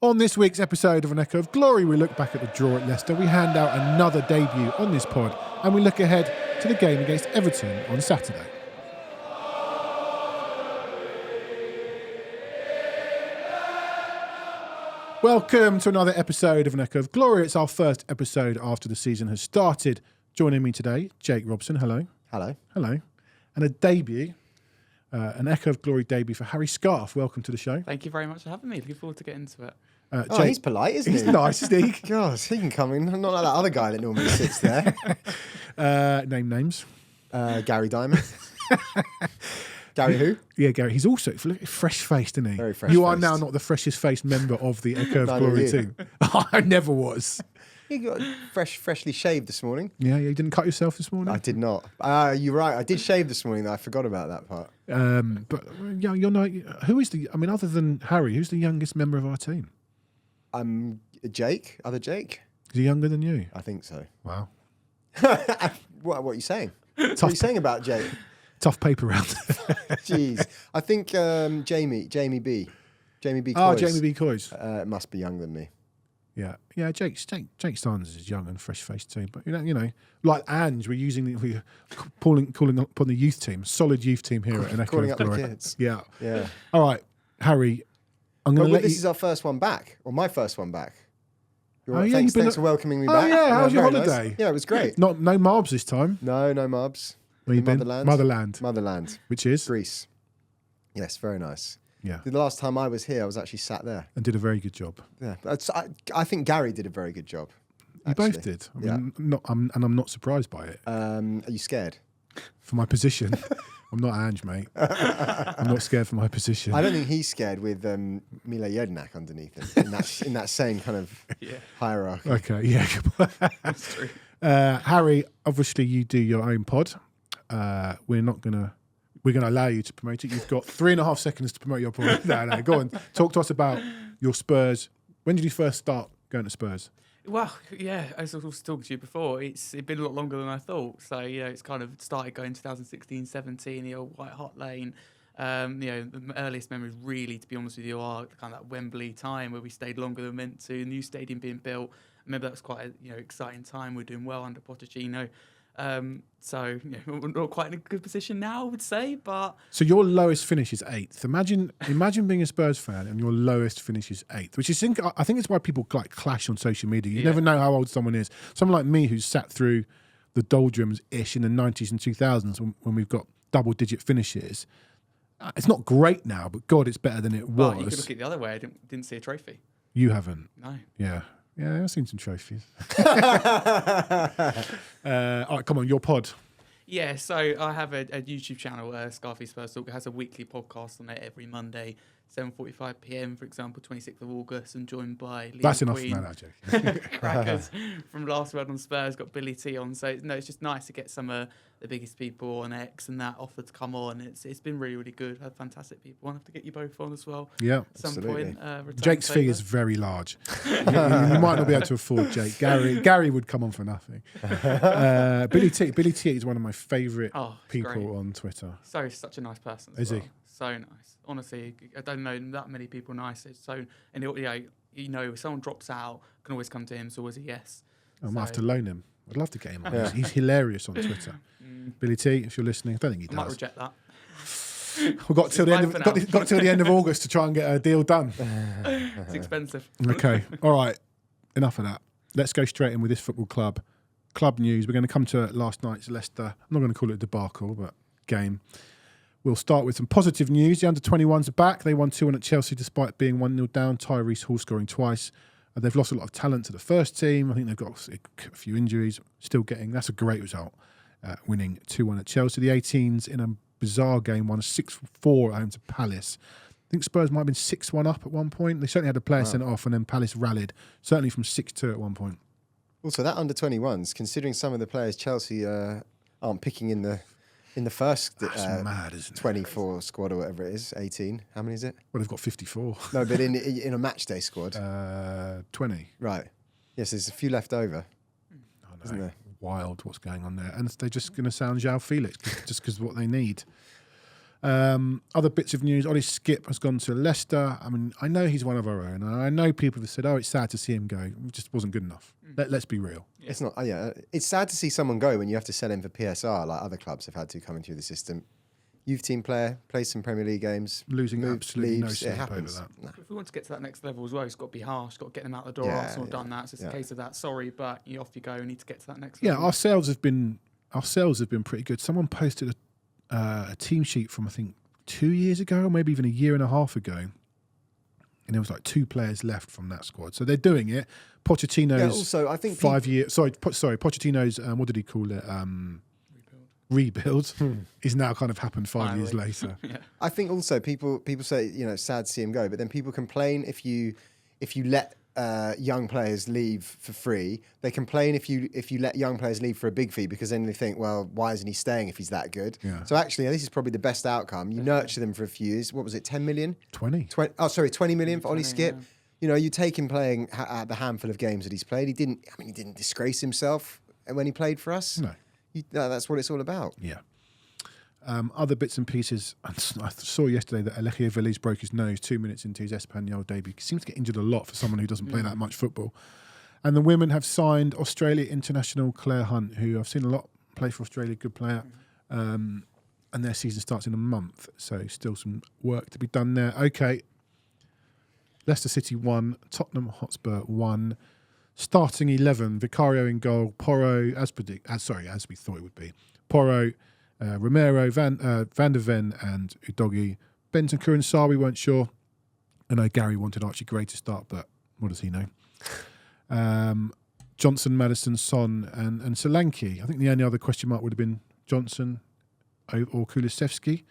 On this week's episode of An Echo of Glory, we look back at the draw at Leicester, we hand out another debut on this pod, and we look ahead to the game against Everton on Saturday. Welcome to another episode of An Echo of Glory. It's our first episode after the season has started. Joining me today, Jake Robson. Hello. Hello. Hello. And a debut, an Echo of Glory debut for Harry Scarfe. Welcome to the show. Thank you very much for having me. Looking forward to getting into it. Jake, He's polite, isn't he? he's nice, isn't he? God, he can come in. Not like that other guy that normally sits there. Name names. Gary Diamond. Gary who? Yeah, Gary. He's also fresh-faced, isn't he? Very fresh-faced. You are now not the freshest-faced member of the Echo of Neither Glory are you. team. I never was. You got freshly shaved this morning. Yeah, you didn't cut yourself this morning? I did not. You're right. I did shave this morning, though. I forgot about that part. But yeah, you're not. Who is the? I mean, other than Harry, who's the youngest member of our team? Jake. Other Jake? Is he younger than you? I think so. Wow. What are you saying? What are you saying about Jake? Tough paper round. Jeez. I think Jamie B. Jamie B. Oh, Coyes, Jamie B. Coyes. must be younger than me. Yeah. Jake Stearns is young and fresh-faced too. But you know, like Ange, we're calling up on the youth team, solid youth team here at An Echo Calling of up the Glory. kids. Yeah. Yeah. All right, Harry. I'm going to let This you. is our first one back, or my first one back. Oh, yeah, Thanks you've been for welcoming me Oh, back. yeah, how was your very holiday? Nice. Yeah, it was great. No Marbs this time. No Marbs. Where you been? Motherland. Motherland. Which is? Greece. Yes, very nice. Yeah. The last time I was here, I was actually sat there. And did a very good job. Yeah, but I think Gary did a very good job. You actually. both did. I mean, I'm not surprised by it. Are you scared? For my position. I'm not Ange, mate. I'm not scared for my position. I don't think he's scared with Mile Jedinak underneath him in that same kind of hierarchy. Okay, yeah. That's true. Harry, obviously you do your own pod. We're gonna allow you to promote it. You've got 3.5 seconds to promote your pod. No, go on. Talk to us about your Spurs. When did you first start going to Spurs? Well, yeah, as I was talking to you before, it's been a lot longer than I thought. So, it's kind of started going 2016, 17, the old White Hart Lane. The earliest memories really, to be honest with you, are kind of that Wembley time where we stayed longer than we meant to, new stadium being built. I remember that was quite a exciting time. We're doing well under Pochettino. We're not quite in a good position now, I would say, but... So your lowest finish is 8th. Imagine being a Spurs fan and your lowest finish is 8th, which I think it's why people like clash on social media. You never know how old someone is. Someone like me who's sat through the doldrums-ish in the 90s and 2000s when we've got double-digit finishes. It's not great now, but God, it's better than it was. But you could look at the other way. I didn't see a trophy. You haven't? No. Yeah. Yeah, I've seen some trophies. All right, come on, your pod. Yeah, so I have a YouTube channel, Scarfe Spurs Talk. It has a weekly podcast on it every Monday, 7:45 p.m. For example, 26th of August. I'm joined by Liam That's enough Queen, for now, Jake. crackers from Last Word on Spurs. Got Billy T on. So it's just nice to get some of the biggest people on X and that offer to come on. It's been really, really good. Had fantastic people. I have to get you both on as well. Yeah, at some absolutely. point. Jake's fee is very large. you might not be able to afford Jake. Gary would come on for nothing. Billy T is one of my favourite people great on Twitter. So such a nice person. Is he? So nice. Honestly, I don't know that many people nice. It's so, and if someone drops out, can always come to him. It's always a yes. I might have to loan him. I'd love to get him on. He's hilarious on Twitter. Billy T, if you're listening, I don't think he I might does. reject that. We've got till the end of August to try and get a deal done. It's expensive. Okay, all right. Enough of that. Let's go straight in with this football club. Club news. We're going to come to last night's Leicester. I'm not going to call it a debacle, but game. We'll start with some positive news. The under-21s are back. They won 2-1 at Chelsea despite being 1-0 down. Tyrese Hall scoring twice. They've lost a lot of talent to the first team. I think they've got a few injuries. That's a great result, winning 2-1 at Chelsea. The 18s, in a bizarre game, won 6-4 at home to Palace. I think Spurs might have been 6-1 up at one point. They certainly had a player sent off, and then Palace rallied, certainly from 6-2 at one point. Also, that under-21s, considering some of the players Chelsea aren't picking in the first That's mad, isn't it? 24 squad or whatever it is, 18. How many is it? Well, they've got 54. No, but in a match day squad. 20. Right. Yes, there's a few left over. I know. Isn't there? Wild what's going on there. And they're just going to sound João Felix just because of what they need. Other bits of news: Ollie Skip has gone to Leicester. I mean, I know he's one of our own, and I know people have said, "Oh, it's sad to see him go. It just wasn't good enough." Let's be real. Yeah. It's not. It's sad to see someone go when you have to sell him for PSR, like other clubs have had to coming through the system. Youth team player, plays some Premier League games, Losing absolutely no leaves, sleep it happens. over that. Nah. If we want to get to that next level as well, it's got to be harsh. Got to get them out the door. Yeah, Arsenal have done that, so it's a case of that. Sorry, but off you go. We need to get to that next Yeah, level. our sales have been pretty good. Someone posted a team sheet from I think 2 years ago, or maybe even a year and a half ago, and there was like 2 players left from that squad. So they're doing it. Pochettino's also, I think Pochettino's what did he call it? Rebuild is now kind of happened 5 years later. Yeah. I think also people say sad to see him go, but then people complain if you let young players leave for free. They complain if you let young players leave for a big fee, because then they think, well, why isn't he staying if he's that good? Yeah. So actually, this is probably the best outcome. You nurture them for a few years. What was it? 10 million? 20 million for Ollie 20, Skip. yeah. You take him playing the handful of games that he's played. He didn't disgrace himself when he played for us. No. That's what it's all about. Yeah. Other bits and pieces. I saw yesterday that Alejio Veliz broke his nose 2 minutes into his Espanyol debut. He seems to get injured a lot for someone who doesn't play that much football. And the women have signed Australia international Claire Hunt, who I've seen a lot play for Australia, good player. And their season starts in a month, so still some work to be done there. Okay. Leicester City 1, Tottenham Hotspur 1. Starting 11, Vicario in goal, Porro, as we thought it would be. Porro, Romero, Van der Ven and Udogie. Bentancur and Sarr, we weren't sure. I know Gary wanted Archie Gray to start, but what does he know? Johnson, Maddison, Son and Solanke. I think the only other question mark would have been Johnson or Kulusevski.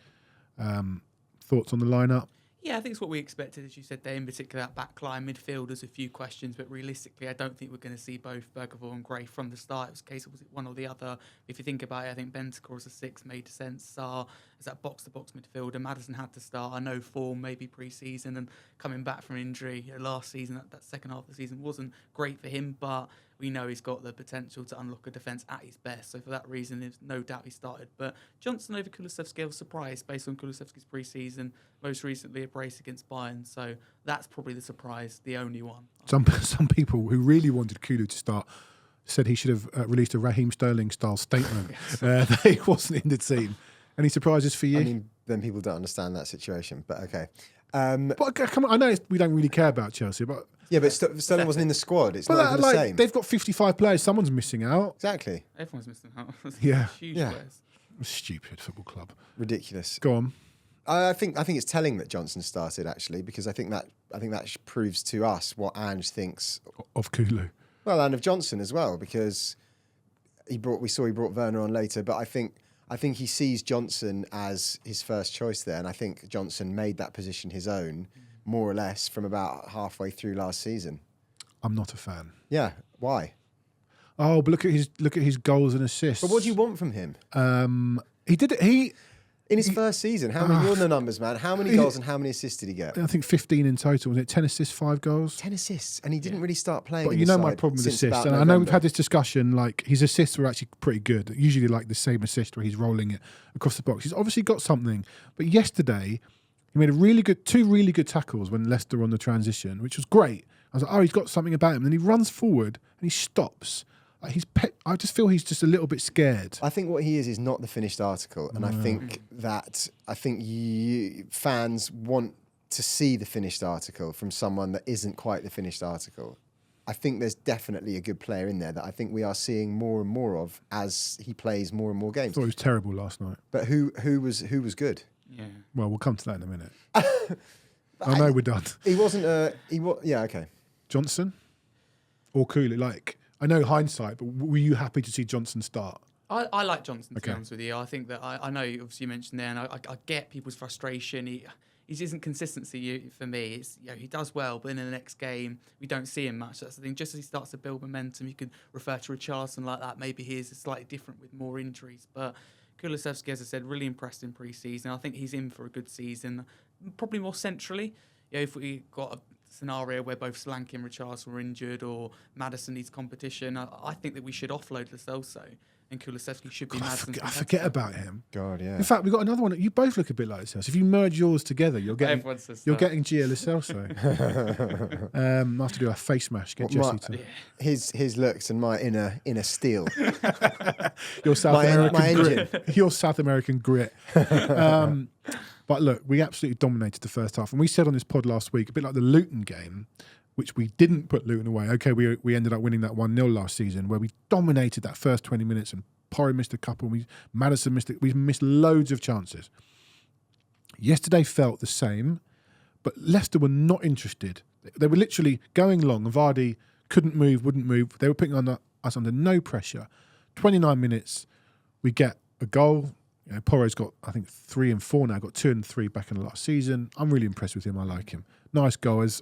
Thoughts on the lineup? Yeah, I think it's what we expected, as you said there, in particular that back line. Midfield, there's a few questions, but realistically, I don't think we're going to see both Bergevall and Gray from the start. It was a case of, was it one or the other? If you think about it, I think Bentancur as a 6 made sense. Sarr as that box-to-box midfielder. Maddison had to start. I know form, maybe pre-season, and coming back from injury last season, that second half of the season wasn't great for him, but we know he's got the potential to unlock a defence at his best. So for that reason, there's no doubt he started. But Johnson over Kulusevski, I was surprised based on Kulusevski's pre-season, most recently a brace against Bayern. So that's probably the surprise, the only one. Some people who really wanted Kulu to start said he should have released a Raheem Sterling-style statement that he wasn't in the team. Any surprises for you? I mean, then people don't understand that situation, but okay. But come on, I know we don't really care about Chelsea, but... Yeah, but Sterling wasn't in the squad. It's not even the same. They've got 55 players. Someone's missing out. Exactly. Everyone's missing out. Yeah. Huge Yeah. players. Stupid football club. Ridiculous. Go on. I think it's telling that Johnson started, actually, because I think that proves to us what Ange thinks Of Kulu. well, and of Johnson as well, because he brought Werner on later, but I think he sees Johnson as his first choice there, and I think Johnson made that position his own, more or less, from about halfway through last season. I'm not a fan. Yeah, why? Oh, but look at his goals and assists. But what do you want from him? He did it. In his first season, how many? You're the numbers, man. How many goals and how many assists did he get? I think 15 in total. Was it 10 assists, 5 goals? 10 assists, and he didn't really start playing. But in you the know my side problem with since assists, about and I know we've November. had this discussion. Like his assists were actually pretty good. Usually, like the same assist where he's rolling it across the box. He's obviously got something. But yesterday, he made two really good tackles when Leicester were on the transition, which was great. I was like, oh, he's got something about him. Then he runs forward and he stops. Like I just feel he's just a little bit scared. I think what he is not the finished article, and I think you fans want to see the finished article from someone that isn't quite the finished article. I think there's definitely a good player in there that I think we are seeing more and more of as he plays more and more I games. thought he was terrible last night. But who was good? Yeah. Well, we'll come to that in a minute. I know we're done. He wasn't. Yeah. Okay. Johnson or Cooley? Like, I know hindsight, but were you happy to see Johnson start? I like Johnson, to Okay. be honest with you. I think that I know, obviously, you mentioned there, and I get people's frustration. He isn't consistency for me. It's, he does well, but in the next game, we don't see him much. That's the thing. Just as he starts to build momentum, you could refer to Richarlison like that. Maybe he is slightly different with more injuries. But Kulusevski, as I said, really impressed in pre-season. I think he's in for a good season, probably more centrally. If we got a scenario where both Solanke and Richarlison were injured or Maddison needs competition, I think that we should offload Lo Celso. and Kulusevski should be God, Maddison's I forget about him. God, yeah. In fact, we've got another one. You both look a bit like yourselves. If you merge yours together, you're getting Everyone says you're that. getting Gio Lo Celso. I have to do a face mash. Get Jesse to His looks and my inner steel. your South my American engine. grit. Your South American grit. But look, we absolutely dominated the first half, and we said on this pod last week, a bit like the Luton game, which we didn't put Luton away. Okay, we ended up winning that 1-0 last season, where we dominated that first 20 minutes, and Porro missed a couple, Maddison missed it. We missed loads of chances. Yesterday felt the same, but Leicester were not interested. They were literally going long, and Vardy couldn't move, wouldn't move. They were putting us under no pressure. 29 minutes, we get a goal. You know, Porro's got, I think, 3 and 4 now. Got 2 and 3 back in the last season. I'm really impressed with him. I like him. Nice goal. As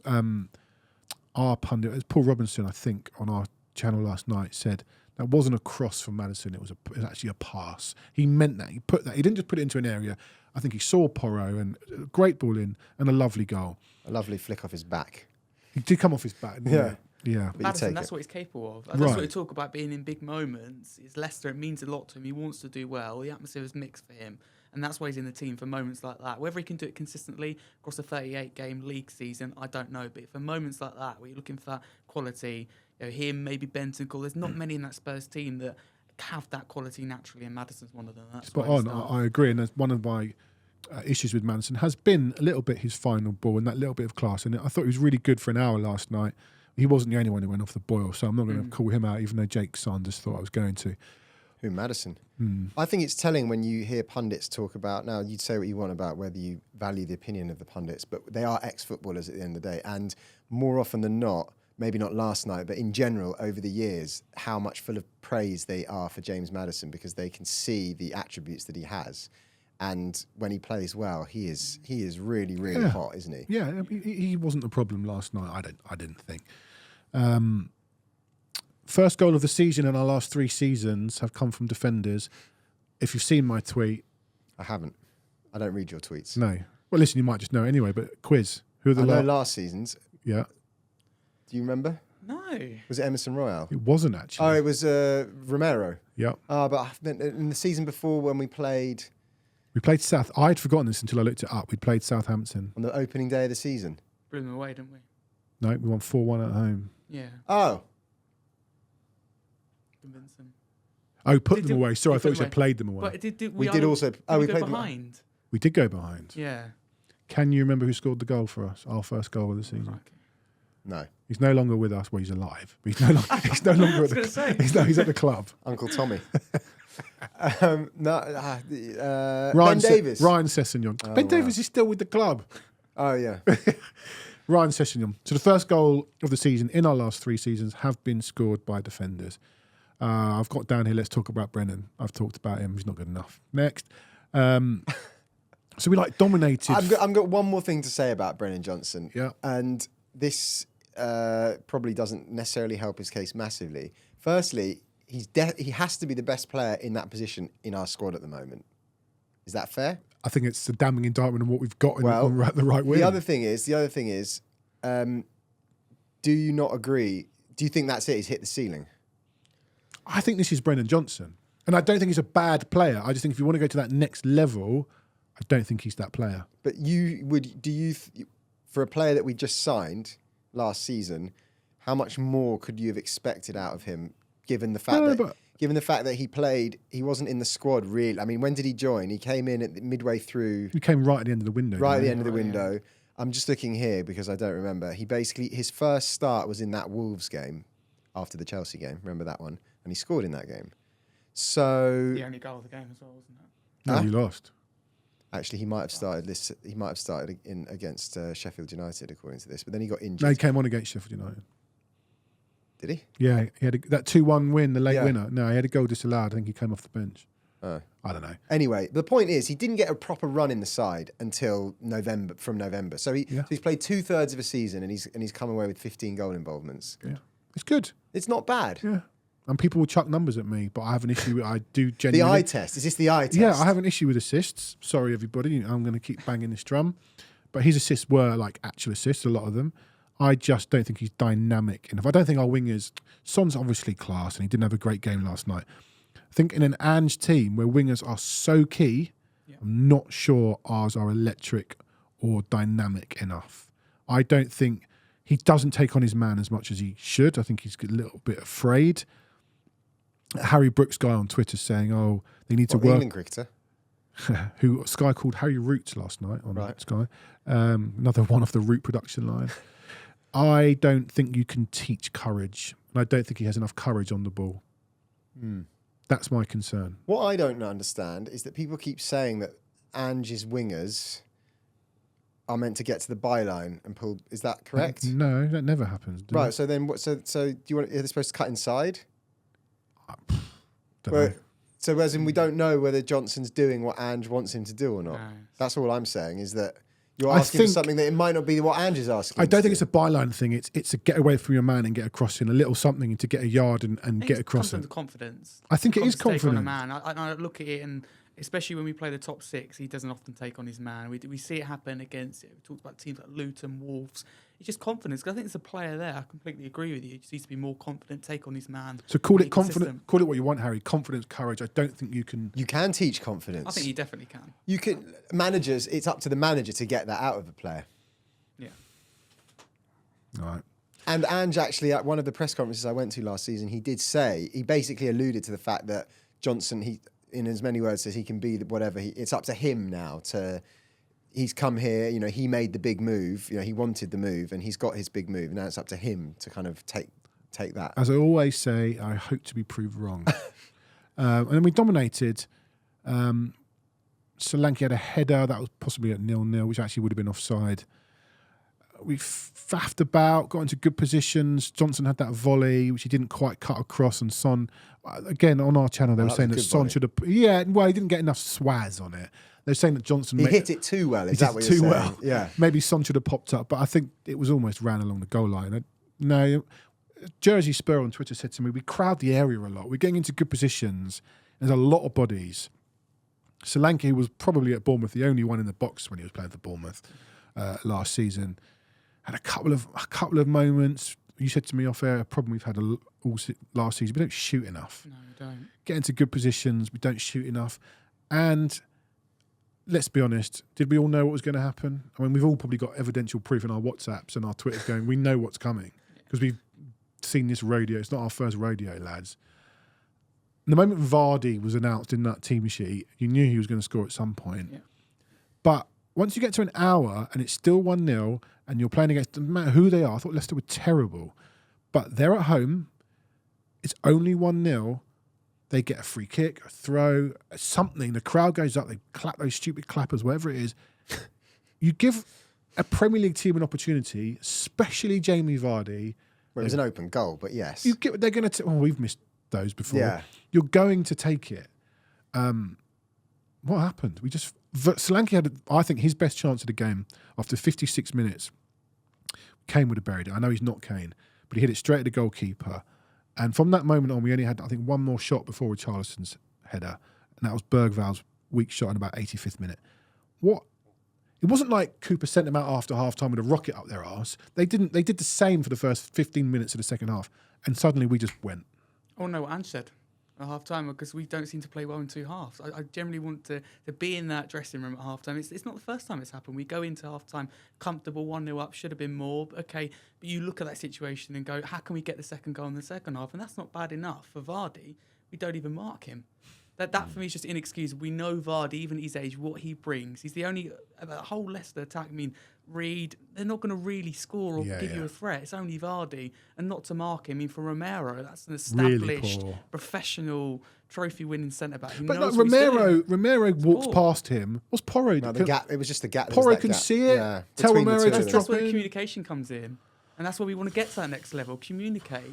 our pundit, as Paul Robinson, I think, on our channel last night said, that wasn't a cross from Maddison. It was actually a pass. He meant that. He put that. He didn't just put it into an area. I think he saw Porro and a great ball in and a lovely goal. A lovely flick off his back. He did come off his back. Didn't he? Yeah. Maddison, that's what he's capable of. That's what we talk about being in big moments. It's Leicester. It means a lot to him. He wants to do well. The atmosphere is mixed for him. And that's why he's in the team for moments like that. Whether he can do it consistently across a 38-game league season, I don't know. But for moments like that, where you're looking for that quality, you know, him, maybe Bentancur, there's not many in that Spurs team that have that quality naturally, and Maddison's one of them. That's spot on. I agree. And that's one of my issues with Maddison has been a little bit his final ball and that little bit of class. And I thought he was really good for an hour last night. He wasn't the only one who went off the boil, so I'm not going to call him out, even though Jake Sanders thought I was going to. Who, Maddison? I think it's telling when you hear pundits talk about, now you'd say what you want about whether you value the opinion of the pundits, but they are ex-footballers at the end of the day. And more often than not, maybe not last night, but in general, over the years, how much full of praise they are for James Maddison, because they can see the attributes that he has. And when he plays well, he is really, really hot, isn't he? Yeah, he wasn't a problem last night, I didn't think. First goal of the season in our last 3 seasons have come from defenders. If you've seen my tweet... I haven't. I don't read your tweets. No. Well, listen, you might just know anyway, but quiz. Who are the I know last season's. Yeah. Do you remember? No. Was it Emerson Royale? It wasn't, actually. Oh, it was Romero. Yeah. But in the season before when we played... We played South... I'd forgotten this until I looked it up. We played Southampton. On the opening day of the season? Blew them away, didn't we? No, we won 4-1 at home. Yeah. Oh. Convincing. Oh, put them away. Sorry, I thought you said played them away. But we did also... Oh, we go played behind. We did go behind. Yeah. Can you remember who scored the goal for us? Our first goal of the season. Okay. No. He's no longer with us. Well, he's alive. But he's no longer at he's at the club. Uncle Tommy. Ben Davis. Ryan Sessegnon. Oh, Ben Davis is still with the club. Oh, yeah. Ryan Sessegnon. So the first goal of the season in our last 3 seasons have been scored by defenders. I've got down here, let's talk about Brennan. I've talked about him. He's not good enough. Next. So we dominated. I've got one more thing to say about Brennan Johnson. Yeah. And this probably doesn't necessarily help his case massively. Firstly, he has to be the best player in that position in our squad at the moment. Is that fair? I think it's a damning indictment of what we've got at the right wing. The other thing is, do you not agree? Do you think that's it? He's hit the ceiling? I think this is Brennan Johnson. And I don't think he's a bad player. I just think if you want to go to that next level, I don't think he's that player. But for a player that we just signed last season, how much more could you have expected out of him, given the fact that he wasn't in the squad really? I mean, when did he join? He came in midway through. He came right at the end of the window. Right at the end of the window. Yeah. I'm just looking here because I don't remember. His first start was in that Wolves game after the Chelsea game. Remember that one? And he scored in that game. So the only goal of the game as well, wasn't it? No, he lost. Actually, he might have started this. He might have started against Sheffield United, according to this. But then he got injured. No, he came on against Sheffield United. Did he? Yeah, he had that 2-1 win, the late winner. No, he had a goal disallowed. I think he came off the bench. I don't know. Anyway, the point is, he didn't get a proper run in the side until November. So he's played 2/3 of a season, and he's come away with 15 goal involvements. Yeah, it's good. It's not bad. Yeah. And people will chuck numbers at me, but I have an issue. I do genuinely. The eye test. Is this the eye test? Yeah, I have an issue with assists. Sorry, everybody. I'm going to keep banging this drum. But his assists were actual assists, a lot of them. I just don't think he's dynamic enough. I don't think our wingers... Son's obviously class, and he didn't have a great game last night. think in an Ange team where wingers are so key, I'm not sure ours are electric or dynamic enough. I don't think he doesn't take on his man as much as he should. I think he's a little bit afraid. Harry Brooks guy on Twitter saying, "Oh, they need to work." England cricketer, who Sky called Harry Roots last night on Sky. Another one off the Root production line. I don't think you can teach courage, and I don't think he has enough courage on the ball. That's my concern. What I don't understand is that people keep saying that Ange's wingers are meant to get to the byline and pull. Is that correct? No, that never happens. Right. So then, what? So do you want? Are they supposed to cut inside? Don't know. So as in, we don't know whether Johnson's doing what Ange wants him to do or not. No. That's all I'm saying. Is that you're asking for something that it might not be what Ange is asking. I don't think it's a byline thing. It's a get away from your man and get across in a little something to get a yard and get across it. Confidence. I think it is confident. On a man. I look at it, and especially when we play the top six, he doesn't often take on his man. We see it happen against. We talked about teams like Luton, Wolves. It's just confidence. Because I think there's a player there. I completely agree with you. He just needs to be more confident, take on his man. So call it confident. Call it what you want, Harry. Confidence, courage. I don't think you can. You can teach confidence. I think you definitely can. You can. Managers. It's up to the manager to get that out of a player. Yeah. All right. And Ange actually, at one of the press conferences I went to last season, he did say, he basically alluded to the fact that Johnson, he, in as many words, says he can be whatever. It's up to him now to. He's come here, he made the big move, he wanted the move and he's got his big move. Now it's up to him to kind of take that. As I always say, I hope to be proved wrong. And then we dominated. Solanke had a header that was possibly at 0-0, which actually would have been offside. We faffed about, got into good positions. Johnson had that volley, which he didn't quite cut across. And Son, again, on our channel, they were saying that Son should have... Yeah, well, he didn't get enough swaz on it. They're saying that Johnson... He hit it too well, is that what you're saying? Well. Yeah. Maybe Son should have popped up, but I think it was almost ran along the goal line. No, Jersey Spur on Twitter said to me, we crowd the area a lot. We're getting into good positions. There's a lot of bodies. Solanke was probably at Bournemouth the only one in the box when he was playing for Bournemouth last season. Had a couple of moments. You said to me off air, a problem we've had all last season. We don't shoot enough. No, we don't. Get into good positions. We don't shoot enough. And let's be honest, did we all know what was going to happen? I mean, we've all probably got evidential proof in our WhatsApps and our Twitters going, we know what's coming because we've seen this rodeo. It's not our first rodeo, lads. The moment Vardy was announced in that team sheet, you knew he was going to score at some point. Yeah. But once you get to an hour and it's still 1-0 and you're playing against, no matter who they are, I thought Leicester were terrible. But they're at home. It's only 1-0. They get a free kick, a throw, something. The crowd goes up. They clap those stupid clappers, whatever it is. You give a Premier League team an opportunity, especially Jamie Vardy. Well, it was an open goal, but yes. They're going to... Well, we've missed those before. Yeah. You're going to take it. What happened? Solanke had, I think, his best chance of the game after 56 minutes. Kane would have buried it. I know he's not Kane, but he hit it straight at the goalkeeper. And from that moment on, we only had, I think, one more shot before Richarlison's header, and that was Bergval's weak shot in about 85th minute. It wasn't like Cooper sent them out after half-time with a rocket up their arse. They did the same for the first 15 minutes of the second half, and suddenly we just went. Oh, no, what Ange said at half-time, because we don't seem to play well in two halves. I generally want to be in that dressing room at half-time. It's not the first time it's happened. We go into half-time comfortable, 1-0 up, should have been more. Okay, but you look at that situation and go, how can we get the second goal in the second half? And that's not bad enough for Vardy. We don't even mark him. That for me is just inexcusable. We know Vardy, even at his age, what he brings. He's the only whole Leicester attack. I mean, Reed, they're not going to really score or give you a threat. It's only Vardy, and not to mark him. I mean, for Romero, that's an established, really professional, trophy-winning centre back. But like Romero walks past him. What's Porro? No, the gap. It was just the gap. Porro can see it. Yeah, tell Romero to drop in. That's where the communication comes in. And that's where we want to get to that next level. Communicate.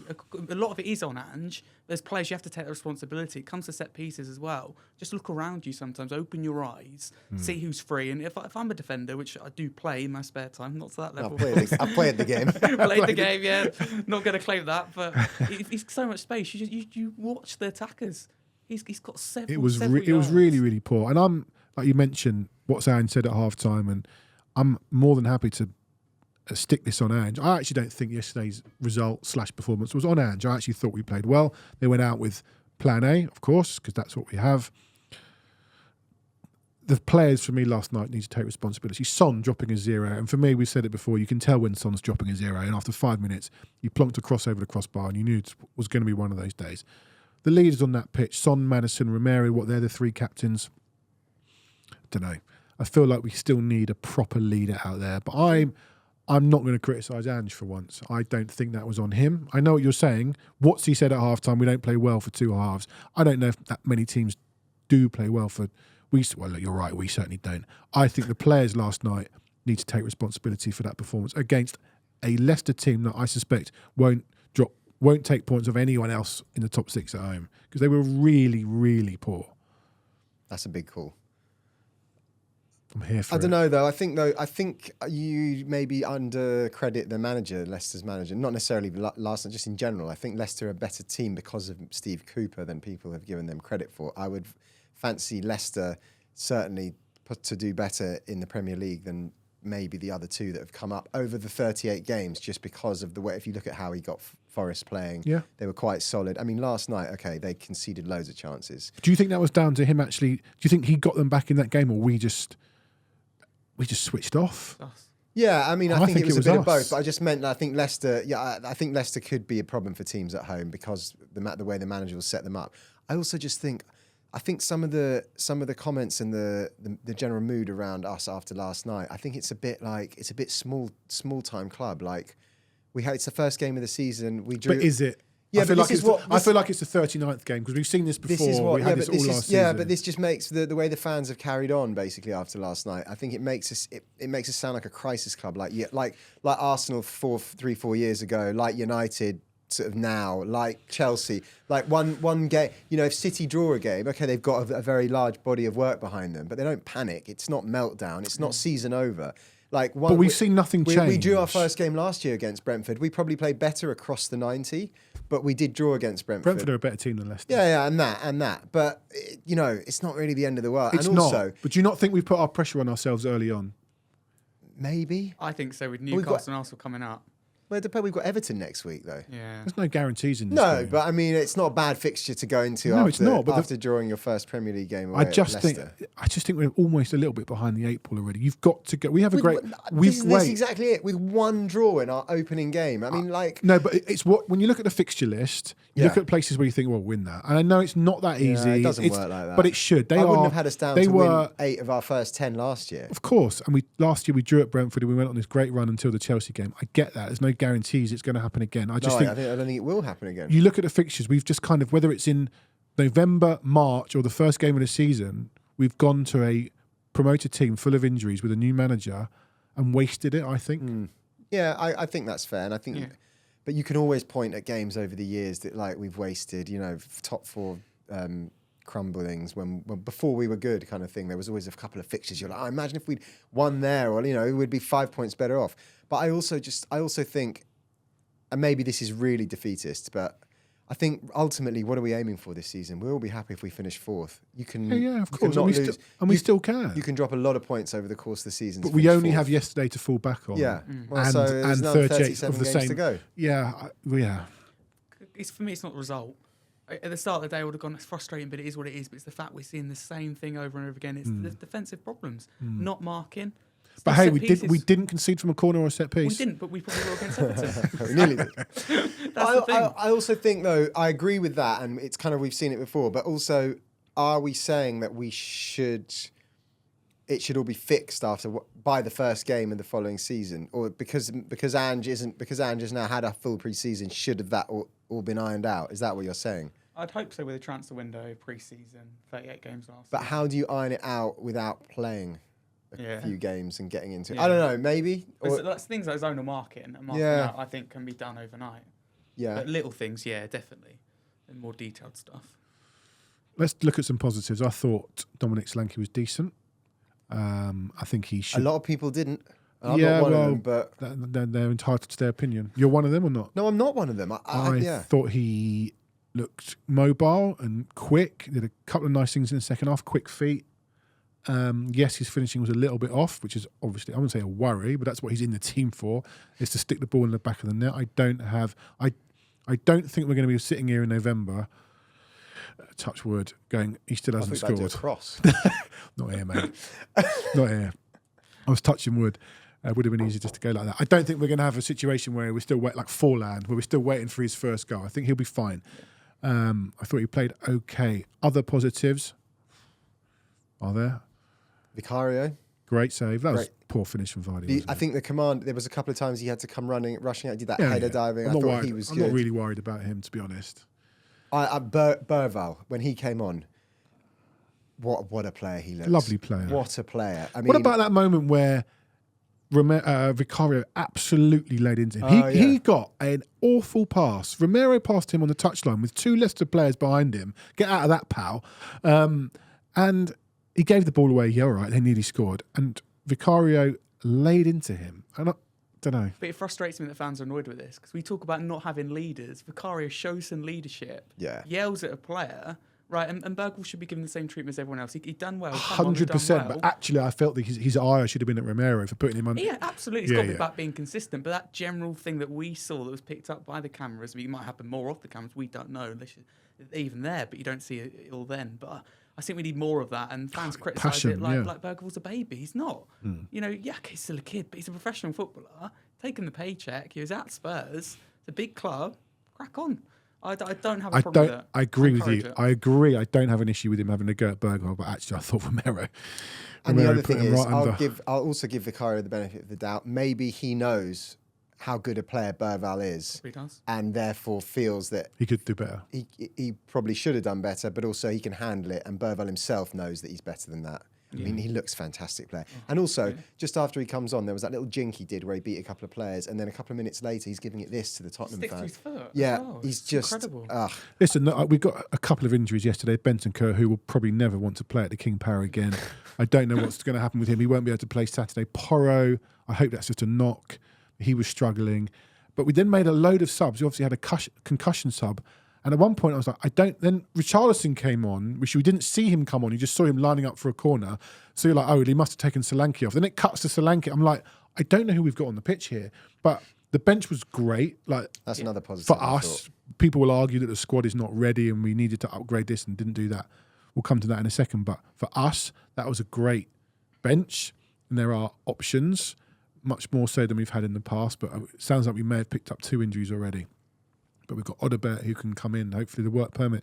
A lot of it is on Ange. There's players you have to take the responsibility. It comes to set pieces as well. Just look around you sometimes. Open your eyes. See who's free. And if I'm a defender, which I do play in my spare time, not to that level. I've played the game. Played the game, yeah. Not going to claim that. But he's so much space. You watch the attackers. He's got several. It was really, really poor. And I'm, like you mentioned, what Ange said at half time. And I'm more than happy to stick this on Ange. I actually don't think yesterday's result / performance was on Ange. I actually thought we played well. They went out with plan A, of course, because that's what we have. The players for me last night need to take responsibility. Son dropping a 0, and for me, we've said it before, you can tell when Son's dropping a 0, and after 5 minutes, you plonked a cross over the crossbar, and you knew it was going to be one of those days. The leaders on that pitch, Son, Maddison, Romero, they're the 3 captains. I don't know. I feel like we still need a proper leader out there, but I'm not going to criticise Ange for once. I don't think that was on him. I know what you're saying. What's he said at half-time? We don't play well for 2 halves. I don't know if that many teams do play well for... Well, look, you're right. We certainly don't. I think the players last night need to take responsibility for that performance against a Leicester team that I suspect won't take points of anyone else in the top 6 at home because they were really, really poor. That's a big call. I'm here for it. I don't know though. I think you maybe undercredit the manager, Leicester's manager. Not necessarily last night, just in general. I think Leicester are a better team because of Steve Cooper than people have given them credit for. I would fancy Leicester certainly to do better in the Premier League than maybe the other 2 that have come up over the 38 games, just because of the way. If you look at how he got Forest playing, they were quite solid. I mean, last night, okay, they conceded loads of chances. Do you think that was down to him actually? Do you think he got them back in that game, or we just switched off? Yeah, I mean, I think it was a bit us. of both. But I just meant that I think Leicester. Yeah, I think Leicester could be a problem for teams at home because the way the manager will set them up. I also just think. I think some of the comments and the general mood around us after last night, I think it's a bit small time club. Like it's the first game of the season. We drew. But is it? Yeah, I feel like it's the 39th game because we've seen this before. This season. But this just makes the way the fans have carried on basically after last night. I think it makes us sound like a crisis club, like Arsenal 4 years ago, like United. Sort of now, like Chelsea, like one game. You know, if City draw a game, okay, they've got a very large body of work behind them, but they don't panic. It's not meltdown. It's not season over. But we've seen nothing change. We drew our first game last year against Brentford. We probably played better across the 90, but we did draw against Brentford. Brentford are a better team than Leicester. Yeah, and that. But it's not really the end of the world. It's not. But do you not think we put our pressure on ourselves early on? Maybe. I think so. With Newcastle and Arsenal coming up. Well, it depends. We've got Everton next week, though. Yeah. There's no guarantees in this game. But I mean, it's not a bad fixture to go into after drawing your first Premier League game away I just think we're almost a little bit behind the 8 ball already. You've got to go. We have a great. This is exactly it. With 1 draw in our opening game. I mean, no, but it's when you look at the fixture list, you look at places where you think, well, win that. And I know it's not that easy. It doesn't work like that. But it should. I wouldn't have had us down to win 8 of our first 10 last year. Of course. And last year we drew at Brentford and we went on this great run until the Chelsea game. I get that. There's no guarantees it's going to happen again. I don't think it will happen again. You look at the fixtures, we've just kind of, whether it's in November, March, or the first game of the season, we've gone to a promoted team full of injuries with a new manager and wasted it, I think. Yeah, I think that's fair. And I think, but you can always point at games over the years that we've wasted, top 4 crumblings when before we were good kind of thing. There was always a couple of fixtures. You're like, I imagine if we'd won there, or, it would be 5 points better off. But I also think, and maybe this is really defeatist, but I think ultimately, what are we aiming for this season? We'll all be happy if we finish 4th. You can, of course, we still can. You can drop a lot of points over the course of the season, but we only have yesterday to fall back on. Yeah, and 38 of the same. To go. Yeah. For me, it's not the result. At the start of the day, I would have gone, it's frustrating, but it is what it is. But it's the fact we're seeing the same thing over and over again. It's the defensive problems, not marking. But hey, we didn't concede from a corner or a set piece. We didn't, but we probably will against Everton. We nearly did. That's the thing. I also think, though, I agree with that, and it's kind of, we've seen it before, but also, are we saying that it should all be fixed by the first game in the following season, or because Ange has now had a full pre-season, should have that all been ironed out? Is that what you're saying? I'd hope so with a transfer window, pre-season, 38 games last. But how do you iron it out without playing a few games and getting into it? I don't know, maybe. That's things like zonal marking and marking out, I think, can be done overnight. Yeah. But little things, definitely. And more detailed stuff. Let's look at some positives. I thought Dominic Solanke was decent. I think he should. A lot of people didn't. I'm not one of them, but they're entitled to their opinion. You're one of them or not? No, I'm not one of them. I thought he looked mobile and quick. Did a couple of nice things in the second half. Quick feet. Yes, his finishing was a little bit off, which is obviously, I wouldn't say a worry, but that's what he's in the team for, is to stick the ball in the back of the net. I don't think we're going to be sitting here in November touch wood, going, he still hasn't I thought you were scored. about to do a cross. Not here, mate. Not here. I was touching wood. It would have been easy just to go like that. I don't think we're going to have a situation where we're still waiting, like Forlan, where we're still waiting for his first goal. I think he'll be fine. I thought he played okay. Other positives are there? Vicario. Great save. That was poor finish from Vardy. I think the command, there was a couple of times he had to come rushing out, did that header diving. I'm I thought worried. he was I'm good. not really worried about him, to be honest. Berval, when he came on, what a player he looks. Lovely player. What a player. I mean, What about that moment where Vicario absolutely laid into him? He got an awful pass. Romero passed him on the touchline with 2 Leicester players behind him. Get out of that, pal. And he gave the ball away. Yeah, all right. They nearly scored. And Vicario laid into him. And I don't know. But it frustrates me that fans are annoyed with this because we talk about not having leaders. Vicario shows some leadership. Yeah. Yells at a player. Right, and Bergwall should be given the same treatment as everyone else. He'd done well. 100%. But actually, I felt that his eye should have been at Romero for putting him on. Yeah, absolutely. It's got to be about being consistent. But that general thing that we saw that was picked up by the cameras, I mean, it might happen more off the cameras. We don't know. They're even there, but you don't see it all then. But I think we need more of that. And fans criticise it like Bergwall's a baby. He's not. You know, he's still a kid, but he's a professional footballer. Taking the paycheck. He was at Spurs. It's a big club. Crack on. I don't have a problem with that. I agree with you. I agree. I don't have an issue with him having a go at Bergwall, but actually I thought Romero. And the other thing is, I'll also give Vicario the benefit of the doubt. Maybe he knows how good a player Bergwall is, and therefore feels that he could do better. He probably should have done better, but also he can handle it, and Bergwall himself knows that he's better than that. I mean, he looks fantastic player. And also, just after he comes on, there was that little jink he did where he beat a couple of players, and then a couple of minutes later, he's giving it this to the Tottenham fans. He's just incredible. Listen, we've got a couple of injuries yesterday. Bentancur, who will probably never want to play at the King Power again. I don't know what's going to happen with him. He won't be able to play Saturday. Porro, I hope that's just a knock. He was struggling. But we then made a load of subs. We obviously had a concussion sub. And at one point I was like, then Richarlison came on, which we didn't see him come on. You just saw him lining up for a corner. So you're like, oh, he must have taken Solanke off. Then it cuts to Solanke. I'm like, I don't know who we've got on the pitch here. But the bench was great. Like, that's another positive. For us, people will argue that the squad is not ready and we needed to upgrade this and didn't do that. We'll come to that in a second. But for us, that was a great bench. And there are options, much more so than we've had in the past. But it sounds like we may have picked up 2 injuries already. But we've got Odobert who can come in. Hopefully the work permit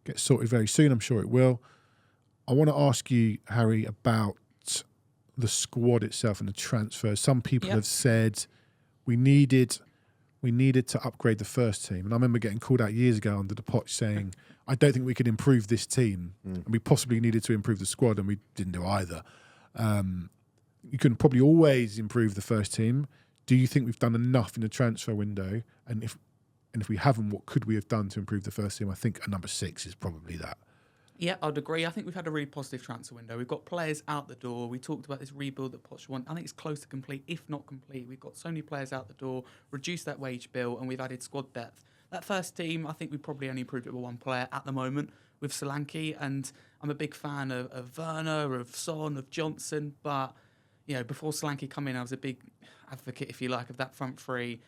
gets sorted very soon. I'm sure it will. I want to ask you, Harry, about the squad itself and the transfers. Some people have said we needed to upgrade the first team. And I remember getting called out years ago under the Poch saying, I don't think we could improve this team. And we possibly needed to improve the squad, and we didn't do either. You can probably always improve the first team. Do you think we've done enough in the transfer window? And if we haven't, what could we have done to improve the first team? I think a number 6 is probably that. Yeah, I'd agree. I think we've had a really positive transfer window. We've got players out the door. We talked about this rebuild that Poch wants. I think it's close to complete, if not complete. We've got so many players out the door, reduced that wage bill, and we've added squad depth. That first team, I think we probably only improved it with 1 player at the moment with Solanke, and I'm a big fan of Werner, of Son, of Johnson, but before Solanke come in, I was a big advocate, if you like, of that front three.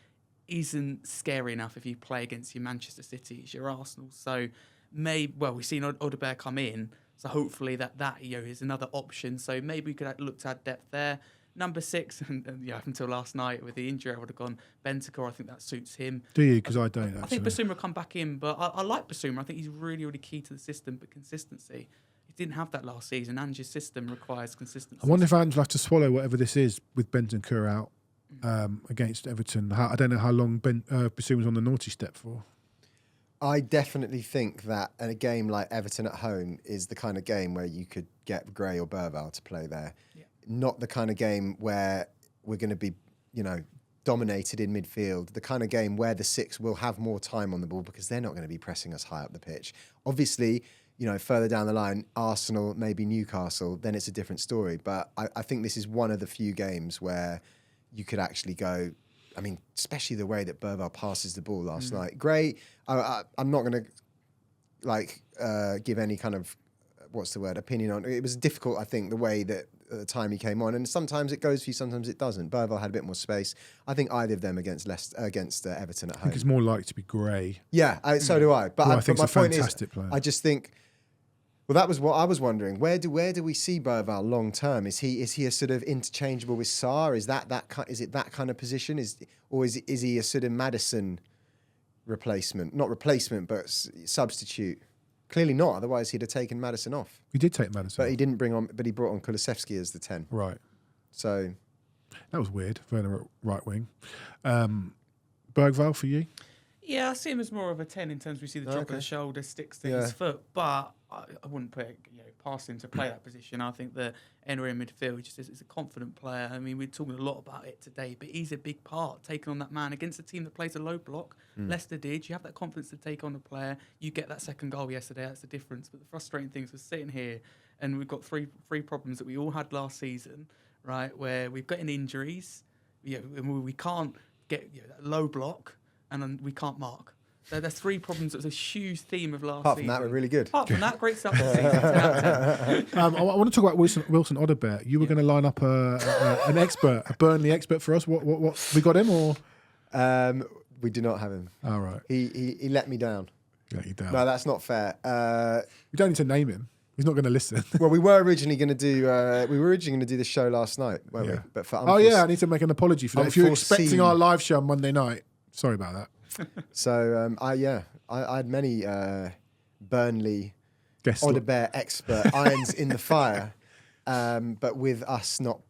Isn't scary enough if you play against your Manchester Cities, your Arsenal. So we've seen Odobert come in, so hopefully that is another option. So maybe we could look to add depth there. Number 6, and up until last night with the injury, I would have gone Bentancur. I think that suits him. Do you? Because I don't. Actually. I think Basuma will come back in, but I like Basuma. I think he's really, really key to the system, but consistency. He didn't have that last season. Ange's system requires consistency. I wonder if Ange will have to swallow whatever this is with Bentancur out. Against Everton. I don't know how long Basuma was on the naughty step for. I definitely think that a game like Everton at home is the kind of game where you could get Gray or Bergwall to play there. Yeah. Not the kind of game where we're going to be, dominated in midfield. The kind of game where the 6 will have more time on the ball because they're not going to be pressing us high up the pitch. Obviously, further down the line, Arsenal, maybe Newcastle, then it's a different story. But I think this is one of the few games where you could actually go, especially the way that Bergwall passes the ball last night. Great. I'm not going to give any kind of, opinion on it. It was difficult, I think, the way that at the time he came on, and sometimes it goes for you, sometimes it doesn't. Burwell had a bit more space. I think either of them against Everton at I home. think it's more likely to be Gray. Yeah, so do I. But I think my it's a point fantastic is, player. I just think. Well, that was what I was wondering. Where do we see Burwell long term? Is he a sort of interchangeable with Sarr? Is it that kind of position? Is he a sort of Maddison replacement? Not replacement, but substitute. Clearly not. Otherwise, he'd have taken Maddison off. He did take Maddison, But he didn't bring on. But he brought on Kulusevski as the 10. right. So That was weird. Werner at right wing. Bergvall for you? Yeah, I see him as more of a 10 in terms we see the drop of the shoulder, sticks to his foot, but I wouldn't put it, past him to play that position. I think that anywhere in midfield just is a confident player. I mean, we're talking a lot about it today, but he's a big part, taking on that man against a team that plays a low block. Leicester did. You have that confidence to take on a player. You get that second goal yesterday. That's the difference. But the frustrating thing is we're sitting here and we've got three problems that we all had last season, right, where we've got injuries, and we can't get that low block, and then we can't mark. So there's three problems. It was a huge theme of last apart season. from that, we're really good. Apart from that, great start to the season. 10 out of 10. I want to talk about Wilson Odobert. You were going to line up an expert, a Burnley expert for us. What we got him or? We do not have him. All right. He let me down. Let you down. No, that's not fair. You don't need to name him. He's not going to listen. Well, we were originally going to do the show last night, weren't we? But for I need to make an apology for that. If you're expecting Unforeseen. our live show on Monday night, sorry about that. So I had many Burnley Guess Odobert expert irons in the fire, but with us not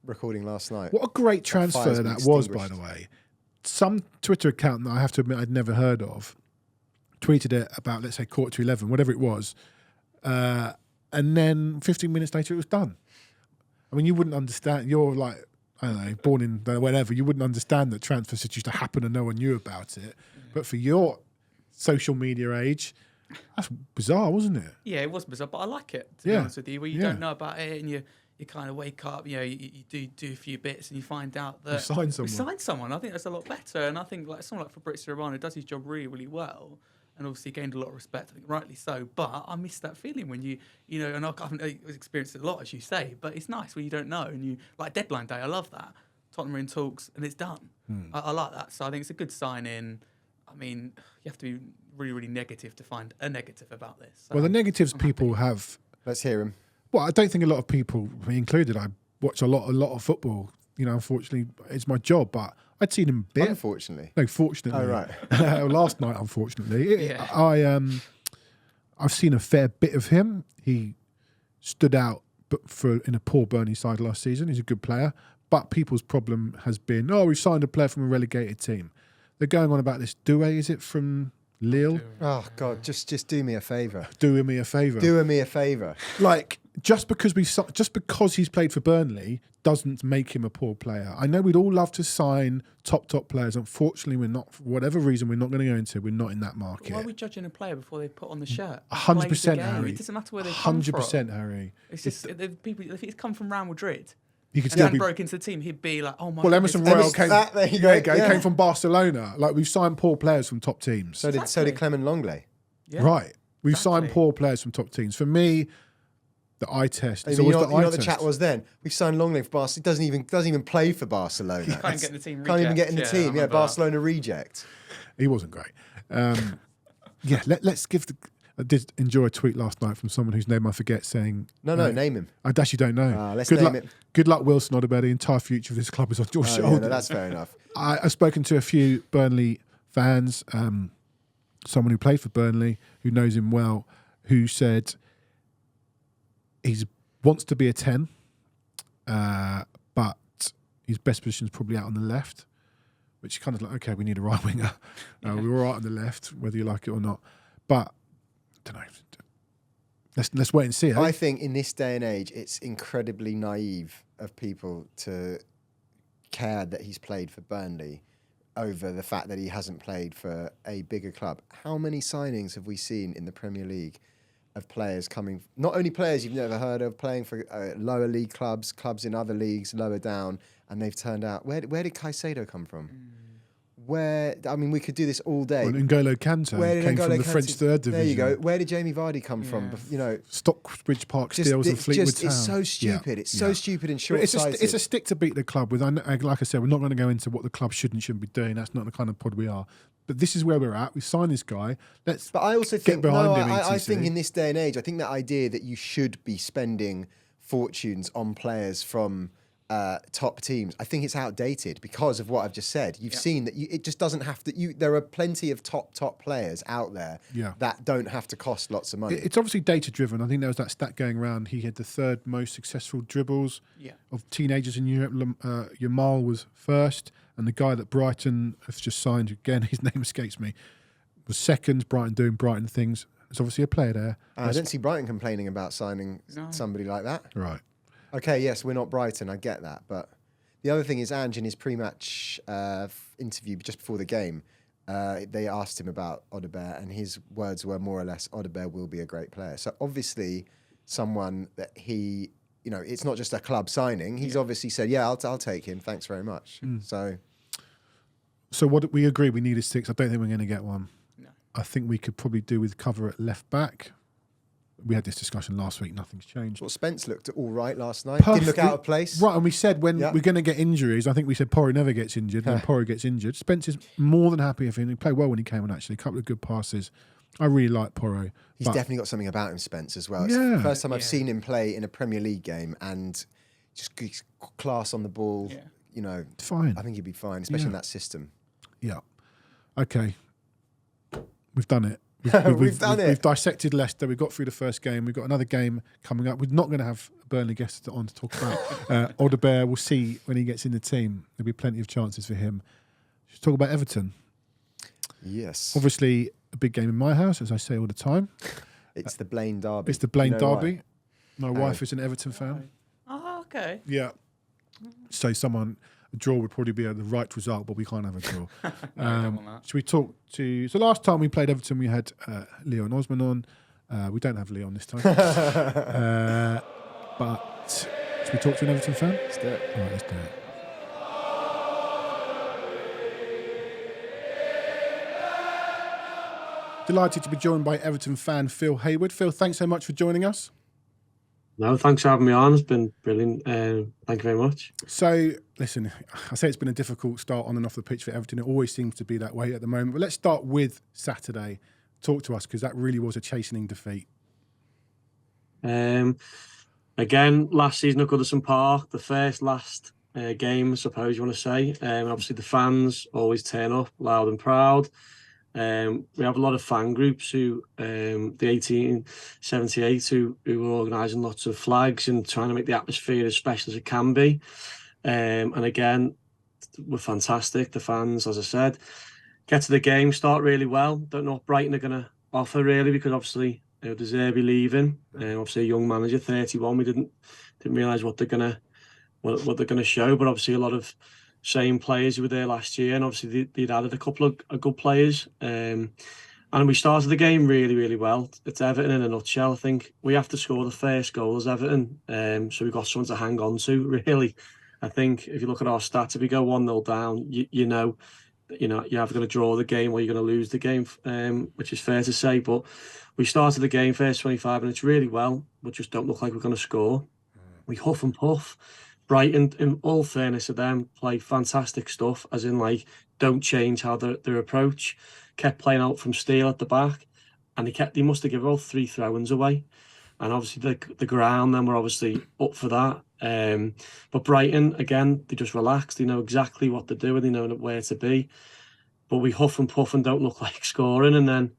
recording last night. What a great transfer fire's been that was, by extinguished. the way. Some Twitter account that I have to admit I'd never heard of tweeted it about, let's say, 11:15, whatever it was, and then 15 minutes later it was done. I mean, you wouldn't understand. You're like, I don't know, born in whatever. You wouldn't understand that transfers used to happen and no one knew about it. But for your social media age, that's bizarre, wasn't it? Yeah, it was bizarre, but I like it, to be honest with you, where you don't know about it and you kind of wake up, you do a few bits and you find out that signed someone. we signed someone. I think that's a lot better. And I think like someone like Fabrizio Romano does his job really, really well. And obviously gained a lot of respect, I think rightly so. But I miss that feeling when you and I haven't experienced it a lot, as you say, but it's nice when you don't know. And you, like deadline day, I love that. Tottenham are in talks and it's done. I like that. So I think it's a good sign-in. I mean, you have to be really, really negative to find a negative about this. So Well, the negatives people have... Let's hear him. Well, I don't think a lot of people, me included, I watch a lot of football. Unfortunately, it's my job, but I'd seen him a bit. Unfortunately. No, fortunately. Oh, right. Last night, unfortunately. Yeah. I've seen a fair bit of him. He stood out in a poor Burnley side last season. He's a good player. But people's problem has been, we've signed a player from a relegated team. They're going on about this Doué, is it, from Lille? Oh, God, just do me a favour. Do me a favour. Do me a favour. Like, just because he's played for Burnley doesn't make him a poor player. I know we'd all love to sign top players. Unfortunately, we're not, for whatever reason we're not going to go into, we're not in that market. why are we judging a player before they put on the shirt? 100%, Harry. It doesn't matter where they come from. 100%, Harry. It's just if he's come from Real Madrid, He could and still then be... broke into the team, he'd be like, oh my Well, goodness. Emerson Royal came... There you go. He came from Barcelona. Like, we've signed poor players from top teams. So did Clement Longley. Yeah. Right. We've signed Exactly. poor players from top teams. For me, the eye test is You always know the eye what the test. chat was then? We've signed Longley for Barcelona. He doesn't even play for Barcelona. Can't even get in the team. Can't even get in the reject. team. I Yeah, remember that. Barcelona reject. He wasn't great. Let's give the... I did enjoy a tweet last night from someone whose name I forget saying... No, name him. I actually don't know. Let's good name luck, it. Good luck, Wilson Odobert. The entire future of this club is on your Oh, yeah, shoulders. no, that's fair enough. I've spoken to a few Burnley fans, someone who played for Burnley, who knows him well, who said he wants to be a 10, but his best position is probably out on the left, which is kind of like, okay, we need a right winger. We were right on the left, whether you like it or not. But, I don't know. Let's wait and see. I think in this day and age, it's incredibly naive of people to care that he's played for Burnley over the fact that he hasn't played for a bigger club. How many signings have we seen in the Premier League of players coming, not only players you've never heard of, playing for lower league clubs in other leagues lower down, and they've turned out... Where did Caicedo come from? we could do this all day. Well, N'Golo Kante came from the French third division. There you go. Where did Jamie Vardy come from? Stockbridge Park Steels and Fleetwood Town. It's so stupid. It's so stupid and short-sighted. It's a stick to beat the club with. Like I said, we're not going to go into what the club should and shouldn't be doing. That's not the kind of pod we are. But this is where we're at. We signed this guy. But I also think behind him. I think in this day and age, I think that idea that you should be spending fortunes on players from top teams, I think it's outdated because of what I've just said. You've seen that it just doesn't have to. There are plenty of top players out there that don't have to cost lots of money. It's obviously data driven. I think there was that stat going around. He had the third most successful dribbles of teenagers in Europe. Yamal was first, and the guy that Brighton has just signed, again, his name escapes me, was second. Brighton doing Brighton things. There's obviously a player there. I don't see Brighton complaining about signing somebody like that. Right. Okay, yes, we're not Brighton, I get that. But the other thing is, Ange, in his pre-match interview just before the game, they asked him about Odobert, and his words were more or less, Odobert will be a great player. So obviously someone that he, it's not just a club signing. He's obviously said, I'll take him. Thanks very much. So what we agree we need is 6. I don't think we're going to get one. No. I think we could probably do with cover at left back. We had this discussion last week. Nothing's changed. Well, Spence looked all right last night. Didn't look out of place. Right, and we said when we're going to get injuries, I think we said Porro never gets injured. When Porro gets injured, Spence is more than happy if he played well when he came on, actually. A couple of good passes. I really like Porro. He's definitely got something about him, Spence, as well. It's the first time I've seen him play in a Premier League game, and just class on the ball. Yeah. Fine. I think he'd be fine, especially in that system. Yeah. Okay. We've done it. We've done it. We've dissected Leicester. We've got through the first game. We've got another game coming up. We're not going to have Burnley guests on to talk about. Odobert, we'll see when he gets in the team. There'll be plenty of chances for him. Should we talk about Everton? Yes. Obviously, a big game in my house, as I say all the time. It's the Blaine Derby. It's the Blaine Derby. My wife is an Everton fan. Oh, okay. Yeah. So a draw would probably be the right result, but we can't have a draw. No, I don't want that. Should we talk to... So last time we played Everton, we had Leon Osman on. We don't have Leon this time. But should we talk to an Everton fan? Let's do it. All right, let's do it. Delighted to be joined by Everton fan Phill Hayward. Phil, thanks so much for joining us. No, thanks for having me on. It's been brilliant. Thank you very much. So, listen, I say it's been a difficult start on and off the pitch for Everton. It always seems to be that way at the moment. But let's start with Saturday. Talk to us, because that really was a chastening defeat. Again, last season at Goodison Park, the last game, I suppose you want to say. Obviously, the fans always turn up loud and proud. We have a lot of fan groups who, the 1878, who were organising lots of flags and trying to make the atmosphere as special as it can be. And again, we're fantastic. The fans, as I said, get to the game, start really well. Don't know what Brighton are going to offer really, because obviously De Zerbi leaving. Obviously a young manager, 31. We didn't realise what they're gonna show, but obviously a lot of same players who were there last year, and obviously they'd added a couple of good players. And we started the game really, really well. It's Everton in a nutshell. I think we have to score the first goal as Everton, so we've got someone to hang on to, really. I think if you look at our stats, if we go 1-0 down, you know you're either going to draw the game or you're going to lose the game, which is fair to say. But we started the game first 25 minutes really well, but just don't look like we're going to score. We huff and puff. Brighton, in all fairness to them, play fantastic stuff, as in, like, don't change how their approach. Kept playing out from Steele at the back, and they must have given all 3 throw-ins away. And obviously the ground then were obviously up for that. But Brighton, again, they just relaxed. They know exactly what to do and they know where to be. But we huff and puff and don't look like scoring, and then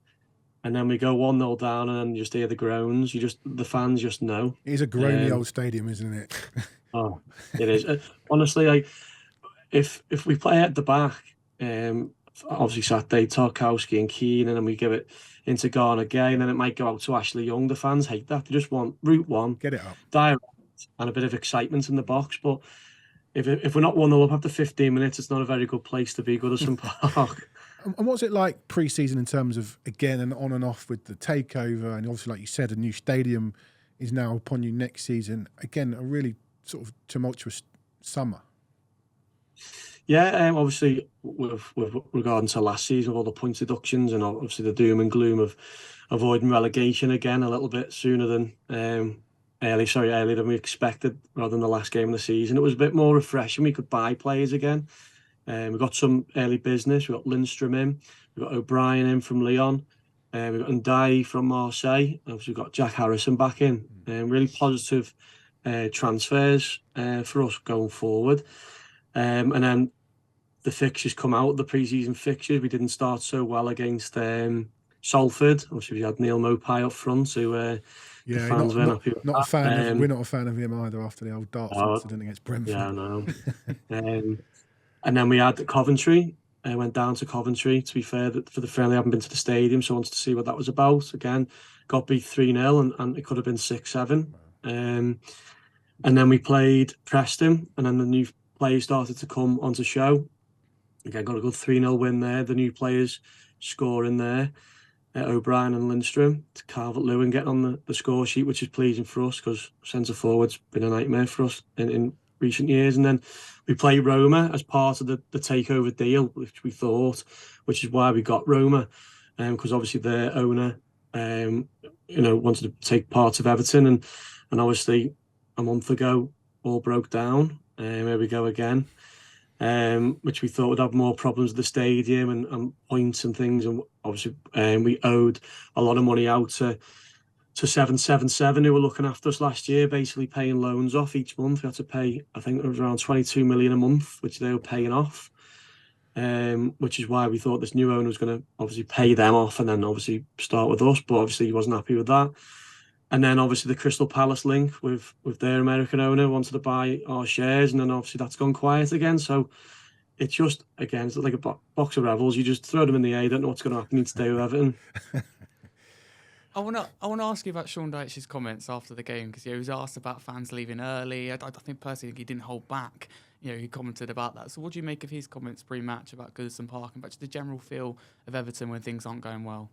we go 1-0 down, and then you just hear the groans. The fans just know. It is a groany old stadium, isn't it? Oh, it is. Honestly, like, if we play at the back, obviously Saturday, Tarkowski and Keane, and then we give it into Garner Gay, and then it might go out to Ashley Young. The fans hate that. They just want route one, get it up, direct, and a bit of excitement in the box. But if we're not 1-0 up after 15 minutes, it's not a very good place to be, Goodison Park. And what's it like pre-season in terms of, again, and on and off with the takeover, and obviously, like you said, a new stadium is now upon you next season. Again, a really sort of tumultuous summer. Yeah, obviously with regarding to last season, with all the point deductions and obviously the doom and gloom of avoiding relegation again a little bit sooner than earlier than we expected, rather than the last game of the season. It was a bit more refreshing. We could buy players again. We got some early business. We got Lindstrom in. We got O'Brien in from Lyon. We got Ndiaye from Marseille. Obviously, we got Jack Harrison back in. Really positive transfers for us going forward. And then the fixtures come out, the pre-season fixtures. We didn't start so well against Salford. Obviously, we had Neil Mopai up front, who the fans weren't happy with not a that. fan of, we're not a fan of him either after the old darts incident against Brentford. Yeah, I know. And then we had Coventry. I went down to Coventry, to be fair, for the friendly. I haven't been to the stadium, so I wanted to see what that was about. Again, got beat 3-0, and it could have been 6-7. And then we played Preston, and then the new players started to come onto show. Again, got a good 3-0 win there. The new players scoring there. O'Brien and Lindstrom, to Calvert-Lewin getting on the score sheet, which is pleasing for us because centre forward's been a nightmare for us in recent years. And then we play Roma as part of the takeover deal, which is why we got Roma, because obviously their owner, wanted to take part of Everton, and obviously a month ago all broke down. Here we go again. Which we thought would have more problems with the stadium and points and things, and obviously we owed a lot of money out to 777, who were looking after us last year, basically paying loans off each month. We had to pay, I think it was around 22 million a month, which they were paying off, which is why we thought this new owner was going to obviously pay them off and then obviously start with us, but obviously he wasn't happy with that. And then obviously the Crystal Palace link with their American owner wanted to buy our shares, and then obviously that's gone quiet again. So it's just, again, it's like a box of rebels. You just throw them in the air. You don't know what's going to happen today with Everton. I want to ask you about Sean Dyche's comments after the game, because he was asked about fans leaving early. I think personally he didn't hold back. He commented about that. So what do you make of his comments pre-match about Goodison Park and about the general feel of Everton when things aren't going well?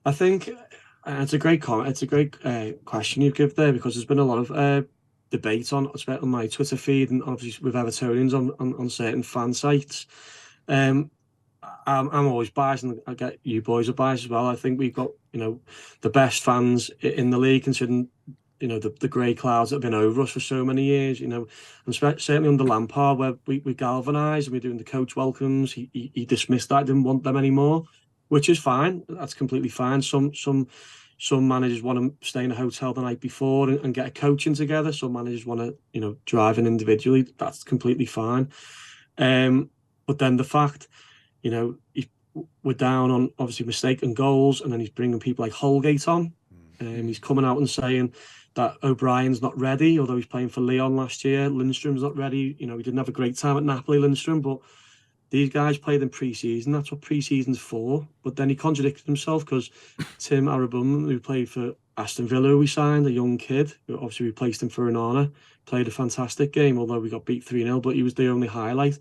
I think it's a great comment. It's a great question you give there, because there's been a lot of debate especially on my Twitter feed and obviously with Evertonians on certain fan sites. I'm always biased, and I get you boys are biased as well. I think we've got the best fans in the league, considering the grey clouds that have been over us for so many years. And certainly under Lampard, where we galvanised and we're doing the coach welcomes. He dismissed that, didn't want them anymore, which is fine. That's completely fine. Some managers want to stay in a hotel the night before and get a coaching together. Some managers want to, drive in individually. That's completely fine. But then the fact, we're down on obviously mistaken goals, and then he's bringing people like Holgate on. He's coming out and saying that O'Brien's not ready, although he's playing for Lyon last year. Lindstrom's not ready. He didn't have a great time at Napoli, Lindstrom, but these guys played in pre-season. That's what pre-season's for. But then he contradicted himself, because Tim Arabum, who played for Aston Villa, who we signed, a young kid, who obviously replaced him for Onana, played a fantastic game, although we got beat 3-0, but he was the only highlight.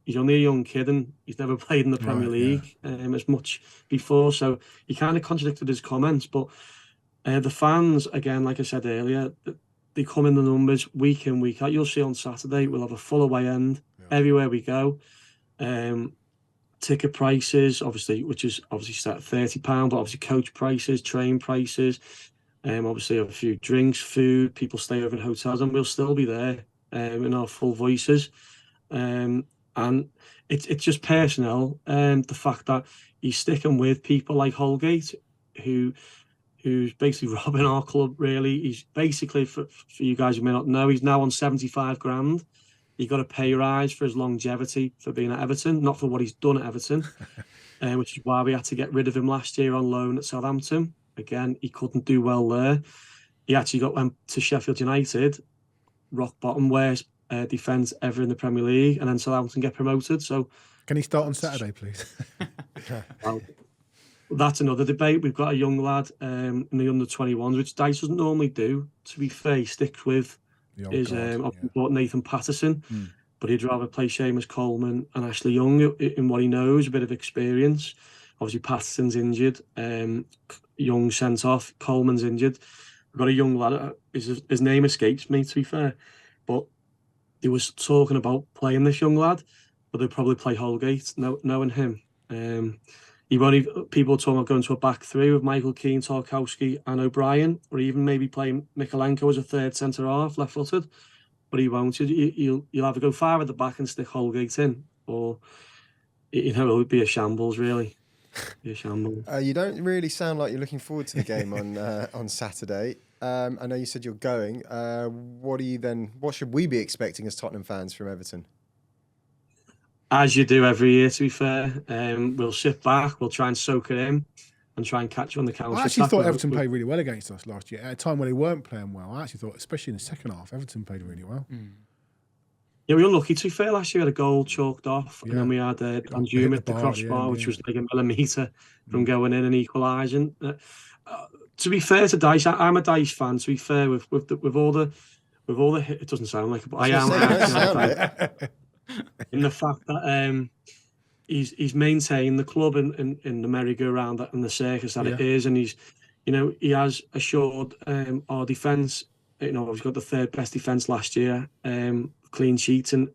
He's only a young kid and he's never played in the Premier League as much before. So he kind of contradicted his comments. But the fans, again, like I said earlier, they come in the numbers week in, week out. You'll see on Saturday, we'll have a full away end everywhere we go. Ticket prices, obviously, which is obviously set at £30, but obviously coach prices, train prices, obviously a few drinks, food, people stay over in hotels, and we'll still be there in our full voices. And it's just personnel, the fact that he's sticking with people like Holgate, who's basically robbing our club, really. He's basically, for you guys who may not know, he's now on 75 grand. He got a pay rise for his longevity for being at Everton, not for what he's done at Everton, which is why we had to get rid of him last year on loan at Southampton. Again, he couldn't went there. He actually went to Sheffield United, rock bottom, worst defence ever in the Premier League, and then Southampton get promoted. So, can he start on Saturday, please? Well, that's another debate. We've got a young lad in the under-21s, which Dyche doesn't normally do. To be fair, he sticks with bought Nathan Patterson, but he'd rather play Seamus Coleman and Ashley Young in what he knows, a bit of experience. Obviously, Patterson's injured, Young sent off, Coleman's injured. We've got a young lad, his name escapes me, to be fair, but they was talking about playing this young lad, but they'd probably play Holgate, knowing him. People talking about going to a back three with Michael Keane, Tarkowski, and O'Brien, or even maybe playing Mikalenko as a third centre half, left-footed. But he won't. You'll either go far at the back and stick Holgate in, or it would be a shambles, really. Be a shambles. You don't really sound like you're looking forward to the game on Saturday. I know you said you're going. What should we be expecting as Tottenham fans from Everton? As you do every year, to be fair. We'll sit back, we'll try and soak it in and try and catch you on the counter. I actually thought Everton played really well against us last year at a time when they weren't playing well. I actually thought, especially in the second half, Everton played really well. Yeah, we were lucky, to be fair. Last year we had a goal chalked off, and then we had Danjuma at the crossbar, which was like a millimetre from going in and equalising. To be fair to Dice, I'm a Dice fan. To be fair, with all the it doesn't sound like it, but I am. In the fact that he's maintained the club in the merry-go-round and the circus that it is, and he has assured our defence. He's got the third best defence last year, clean sheet, and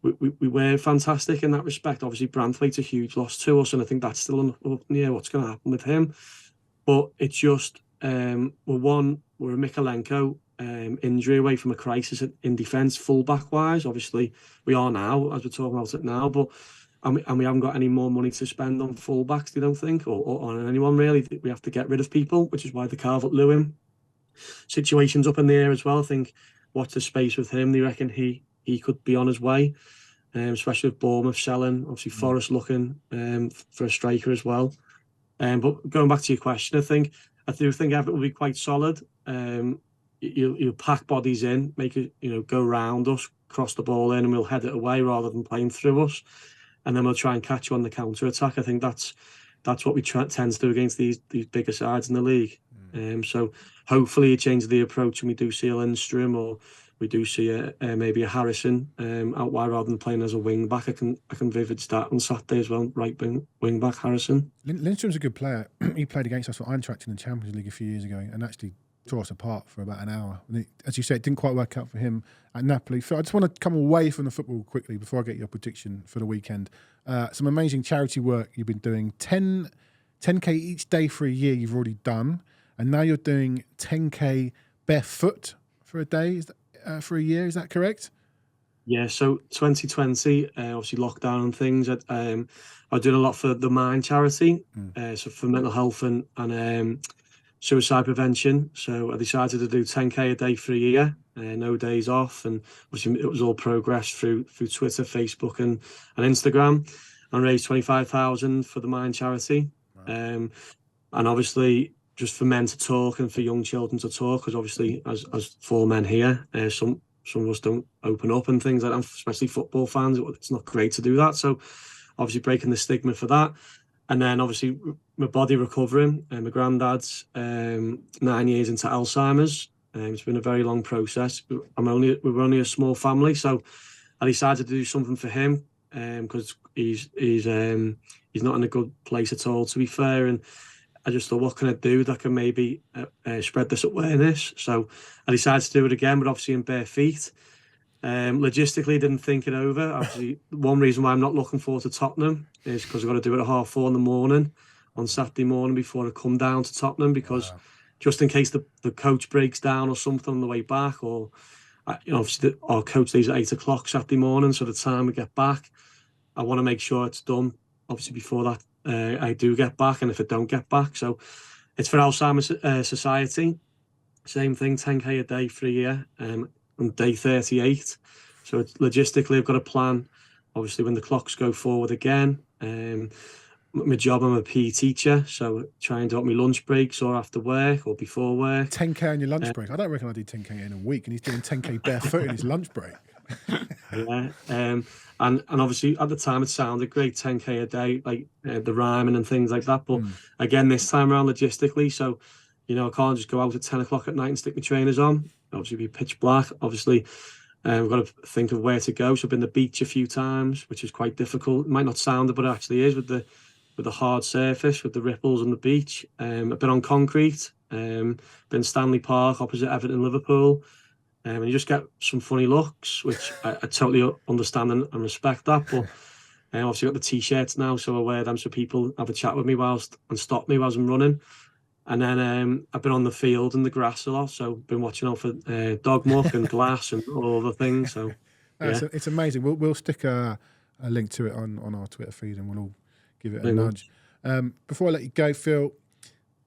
we were fantastic in that respect. Obviously, Branthwaite's a huge loss to us, and I think that's still up in the air what's going to happen with him. But it's just we're a Mikalenko injury away from a crisis in defence, full-back wise. Obviously, we are now, as we're talking about it now, but and we haven't got any more money to spend on full-backs, you don't think, or on anyone really. We have to get rid of people, which is why the Calvert-Lewin situation's up in the air as well. I think what's the space with him? They reckon he could be on his way, especially with Bournemouth selling. Obviously, Forest looking for a striker as well. But going back to your question, I do think Everton will be quite solid. You'll pack bodies in, make it go round us, cross the ball in, and we'll head it away rather than playing through us. And then we'll try and catch you on the counter attack. I think that's what we tend to do against these bigger sides in the league. So hopefully it changes the approach, and we do see a Lindstrom, or we do see maybe a Harrison out wide rather than playing as a wing back. I can envisage that on Saturday as well. Right wing back Harrison. Lindstrom's a good player. He played against us for Eintracht in the Champions League a few years ago, and actually tore us apart for about an hour. And as you said, it didn't quite work out for him at Napoli. So I just want to come away from the football quickly before I get your prediction for the weekend. Some amazing charity work you've been doing. 10K each day for a year you've already done, and now you're doing 10K barefoot for a day. For a year, is that correct? Yeah, so 2020, obviously lockdown and things. I was doing a lot for the Mind charity, so for mental health and suicide prevention. So I decided to do 10K a day for a year, no days off, and obviously it was all progressed through Twitter, Facebook, and Instagram, and raised 25,000 for the Mind charity. Wow. And obviously, just for men to talk and for young children to talk, because obviously, as four men here, some of us don't open up and things like that, especially football fans. It's not great to do that. So obviously breaking the stigma for that. And then obviously my body recovering. My granddad's 9 years into Alzheimer's. It's been a very long process. We were only a small family, so I decided to do something for him because he's not in a good place at all, to be fair. And I just thought, what can I do that can maybe spread this awareness? So I decided to do it again, but obviously in bare feet. Logistically, didn't think it over. Obviously, one reason why I'm not looking forward to Tottenham is because I've got to do it at 4:30 in the morning on Saturday morning before I come down to Tottenham, because just in case the coach breaks down or something on the way back, or obviously our coach leaves at 8 o'clock Saturday morning, so the time we get back, I want to make sure it's done, obviously, before that I do get back, and if I don't get back. So it's for Alzheimer's Society. Same thing, 10K a day for a year, on day 38. So it's, logistically, I've got a plan, obviously, when the clocks go forward again. My job, I'm a PE teacher, so try and do it on my lunch breaks or after work or before work. 10K on your lunch break? I don't reckon I do 10K in a week, and he's doing 10K barefoot in his lunch break. Yeah, and obviously at the time it sounded great, 10K a day, like the rhyming and things like that. But again, this time around logistically, so I can't just go out at 10 o'clock at night and stick my trainers on. Obviously, be pitch black. Obviously, we've got to think of where to go. So I've been to the beach a few times, which is quite difficult. It might not sound it, but it actually is, with the hard surface, with the ripples on the beach. I've been on concrete. Been Stanley Park opposite Everton, Liverpool. and you just get some funny looks, which I totally understand and respect that. But obviously got the t-shirts now, so I wear them so people have a chat with me and stop me whilst I'm running. And then I've been on the field and the grass a lot, so been watching out for dog muck and glass and all other things. So yeah, it's amazing. We'll stick a link to it on our Twitter feed, and we'll all give it a nudge. Before I let you go, Phil,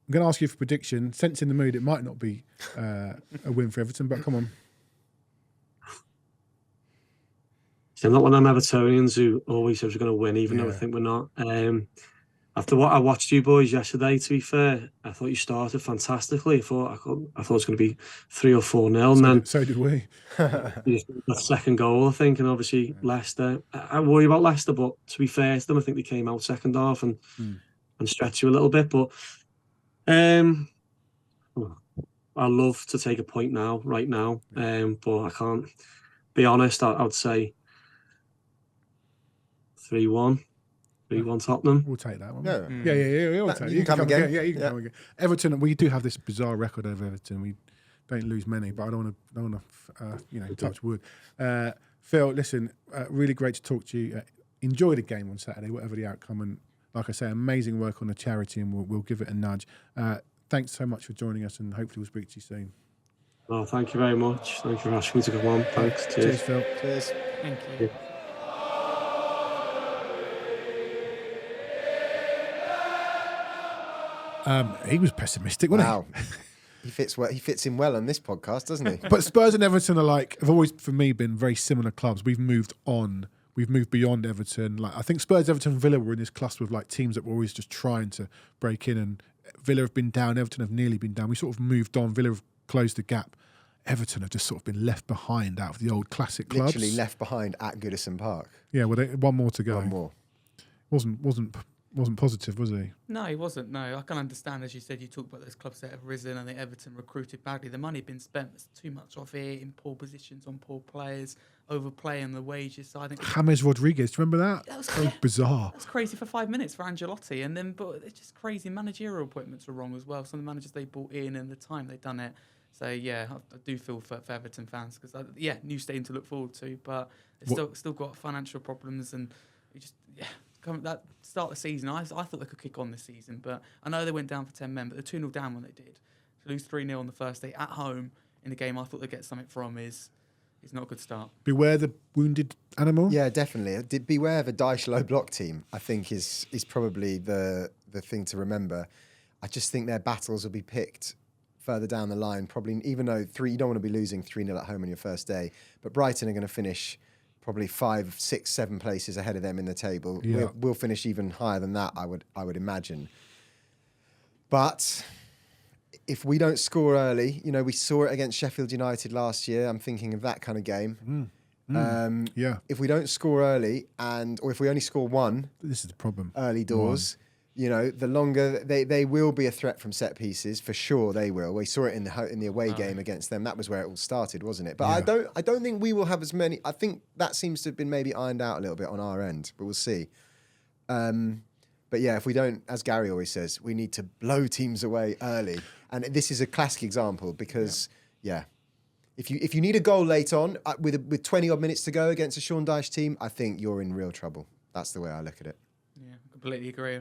I'm going to ask you for prediction. Sensing the mood, it might not be a win for Everton, but come on. I'm not one of them Evertonians who always says we're going to win, even though I think we're not. After what I watched you boys yesterday, to be fair, I thought you started fantastically. I thought it was going to be 3 or 4-0. So did we. The second goal, I think, and obviously Leicester. I worry about Leicester, but to be fair to them, I think they came out second half and stretched you a little bit. But I love to take a point right now. But I can't be honest. I would say 3-1. 3-1 Tottenham. We'll take that one. Yeah. We'll take it. You can come again. Yeah, you can come again. Everton, we do have this bizarre record over Everton. We don't lose many, but I don't want to touch wood. Phil, listen, really great to talk to you. Enjoy the game on Saturday, whatever the outcome. And like I say, amazing work on the charity, and we'll give it a nudge. Thanks so much for joining us, and hopefully we'll speak to you soon. Oh, thank you very much. Thank you for asking me to come on. Thanks. Cheers, Phil. Cheers. Thank you. He was pessimistic, wasn't Wow. He fits in well on this podcast, doesn't he? But Spurs and Everton have always, for me, been very similar clubs. We've moved on. We've moved beyond Everton. Like I think Spurs, Everton, and Villa were in this cluster of like teams that were always just trying to break in. And Villa have been down. Everton have nearly been down. We sort of moved on. Villa have closed the gap. Everton have just sort of been left behind out of the old classic clubs. Literally left behind at Goodison Park. Yeah, well, one more to go. One more. Wasn't positive, was he? No, he wasn't. No, I can understand, as you said, you talk about those clubs that have risen and the Everton recruited badly. The money been spent. There's too much of it in poor positions on poor players, overplaying the wages. So I think James Rodriguez, do you remember that? That was bizarre. That was crazy for 5 minutes for Ancelotti, and then but it's just crazy. Managerial appointments were wrong as well. Some of the managers they brought in and the time they done it. So yeah, I do feel for Everton fans because new stadium to look forward to, but it's still got financial problems and it just that start of the season, I thought they could kick on this season, but I know they went down for 10 men, but they're 2-0 down when they did. To lose 3-0 on the first day at home in a game I thought they'd get something from is not a good start. Beware the wounded animal? Yeah, definitely. Beware of a Dyche low block team, I think is probably the thing to remember. I just think their battles will be picked further down the line, probably, even though you don't want to be losing 3-0 at home on your first day, but Brighton are going to finish probably 5, 6, 7 places ahead of them in the table. Yeah. We'll finish even higher than that, I would imagine. But if we don't score early, we saw it against Sheffield United last year. I'm thinking of that kind of game. Yeah. If we don't score early, or if we only score one, this is the problem. Early doors. The longer they will be a threat from set pieces for sure. They will. We saw it in the away game against them. That was where it all started, wasn't it? But yeah. I don't think we will have as many. I think that seems to have been maybe ironed out a little bit on our end, but we'll see. But yeah, if we don't, as Gary always says, we need to blow teams away early. And this is a classic example because if you need a goal late on with 20 odd minutes to go against a Sean Dyche team, I think you're in real trouble. That's the way I look at it. Yeah, completely agree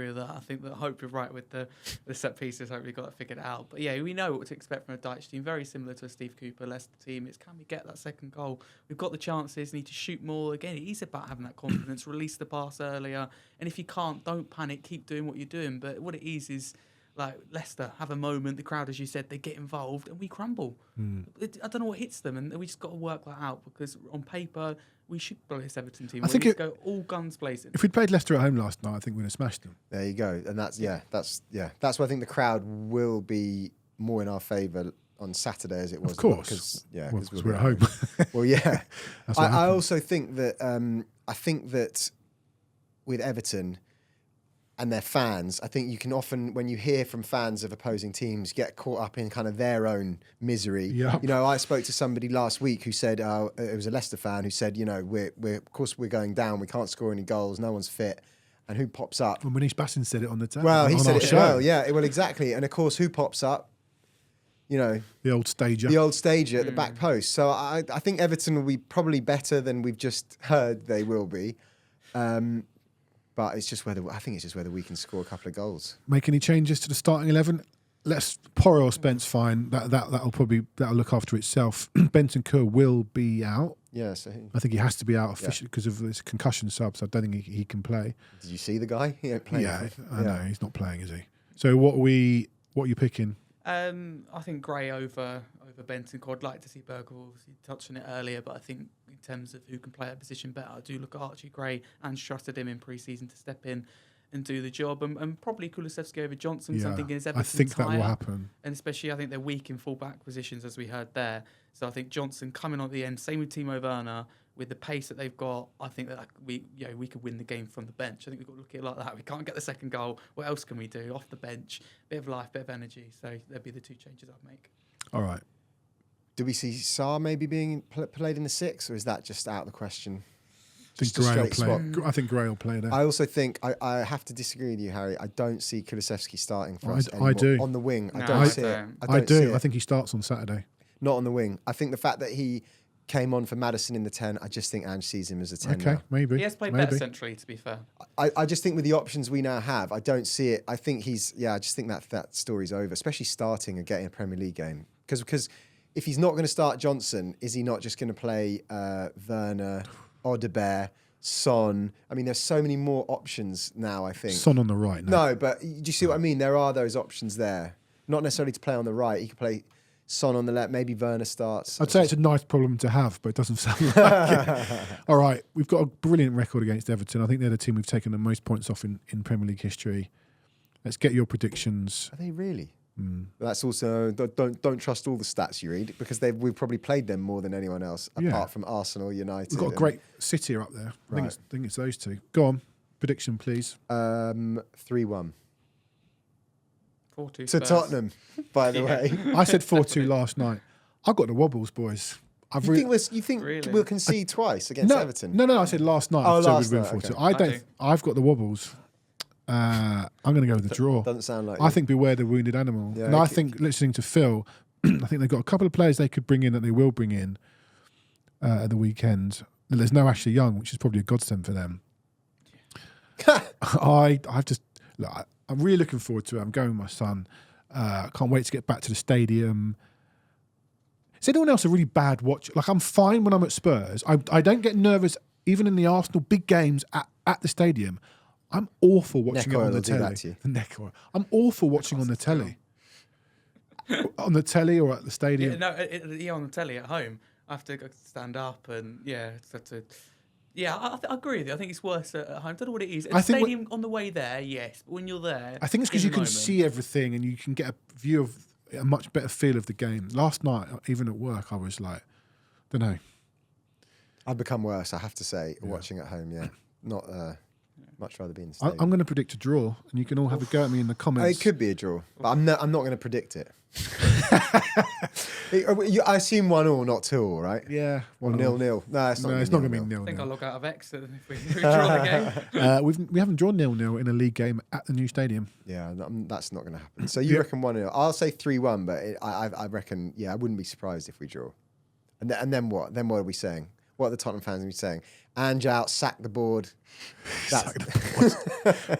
with that. I think that I hope you're right with the set pieces. Hope we got that figured out. But yeah, we know what to expect from a Dyche team. Very similar to a Steve Cooper Leicester team. It's can we get that second goal? We've got the chances. Need to shoot more. Again, it is about having that confidence. Release the pass earlier. And if you can't, don't panic. Keep doing what you're doing. But what it is like Leicester have a moment. The crowd, as you said, they get involved and we crumble. I don't know what hits them, and we just got to work that out because on paper we should blow this Everton team. I think it go all guns blazing. If we'd played Leicester at home last night, I think we'd have smashed them. There you go, and that's why I think the crowd will be more in our favour on Saturday as it was. Of course, because we're at home. Well, yeah. I also think that with Everton and their fans, I think you can often, when you hear from fans of opposing teams, get caught up in kind of their own misery. Yep. I spoke to somebody last week who said, it was a Leicester fan who said, we're of course we're going down, we can't score any goals, no one's fit. And who pops up? Well, Manish Bassin said it on the Well, he said it as well, yeah. Well, exactly. And of course, who pops up? The old stager. the old stager at the back post. So I think Everton will be probably better than we've just heard they will be. But it's just whether we can score a couple of goals. Make any changes to the starting 11? Let's Porro or Spence fine. That'll look after itself. Benton Kerr will be out. Yeah, so I think he has to be out officially because of his concussion subs. I don't think he can play. did you see the guy? He ain't playing. Yeah, I know he's not playing, is he? So what are you picking? I think Gray over Benton. I'd like to see Berger obviously touched on it earlier, but I think in terms of who can play that position better, I do look at Archie Gray and trusted him in pre-season to step in and do the job, and probably Kulusevski over Johnson. Yeah, So I'm thinking is I Everton's think that will higher, happen. and especially I think they're weak in full-back positions, as we heard there. So I think Johnson coming on at the end, same with Timo Werner, with the pace that they've got, I think that we could win the game from the bench. I think we've got to look at it like that. We can't get the second goal. What else can we do? Off the bench, bit of life, bit of energy. So there'd be the two changes I'd make. All right. Do we see Sarr maybe being played in the 6, or is that just out of the question? I think Gray will play there. I also think I have to disagree with you, Harry. I don't see Kulusevski starting for us I anymore. do. On the wing. No, I don't see it. I don't see do. it. I think he starts on Saturday. Not on the wing. I think the fact that he came on for Maddison in the 10, I just think Ange sees him as a 10 Okay, now. maybe. He has played better centrally, to be fair. I just think with the options we now have, I don't see it. I think I just think that story's over, especially starting and getting a Premier League game. Because if he's not going to start Johnson, is he not just going to play Werner, Odobert, Son? I mean, there's so many more options now, I think. Son on the right now. No, but do you see what I mean? There are those options there. Not necessarily to play on the right. He could play Son on the left. Maybe Werner starts. I'd say it's a nice problem to have, but it doesn't sound like it. All right, we've got a brilliant record against Everton. I think they're the team we've taken the most points off in Premier League history. Let's get your predictions. Are they really? But that's also don't trust all the stats you read, because we've probably played them more than anyone else apart from Arsenal, United. We've got a great City up there. I think it's those two. Go on, prediction, please. 3-1 4-2 to Spurs. Tottenham. By the way, I said 4-2 last night. I've got the wobbles, boys. you think Really? we'll concede twice against Everton? No. I said last night. Oh, I said last we'd win night, 4-2. okay. I don't. I've got the wobbles. I'm going to go with the draw. Doesn't sound like I think beware the wounded animal. Yeah, and I think listening to Phil, I think they've got a couple of players they could bring in that they will bring in at the weekend. There's no Ashley Young, which is probably a godsend for them. I'm really looking forward to it. I'm going with my son. Can't wait to get back to the stadium. Is anyone else a really bad watch? Like, I'm fine when I'm at Spurs. I don't get nervous even in the Arsenal big games at the stadium. I'm awful watching Neck it on oil the will do telly. that to you. The neck oil. I'm awful watching on the telly. On the telly or at the stadium. Yeah, on the telly at home. I have to go stand up and I agree with you. I think it's worse at home. I don't know what it is. At the stadium on the way there, yes, but when you're there, I think it's because you can see everything and you can get a view of a much better feel of the game. Last night, even at work, I was like, don't know. I've become worse, I have to say, watching at home. Yeah, not. Much rather be in the stadium. I'm going to predict a draw, and you can all have a go at me in the comments. It could be a draw, but I'm not going to predict it. I assume 1-1, not 2-2, right? Yeah. Or 0-0. No, it's not going to be 0-0. I think I'll log out of X if we draw the game. We haven't drawn 0-0 in a league game at the new stadium. Yeah, that's not going to happen. So you reckon 1-0? I'll say 3-1, but I reckon, I wouldn't be surprised if we draw. And then what? Then what are we saying? What are the Tottenham fans going to be saying? Ange out, sack the board.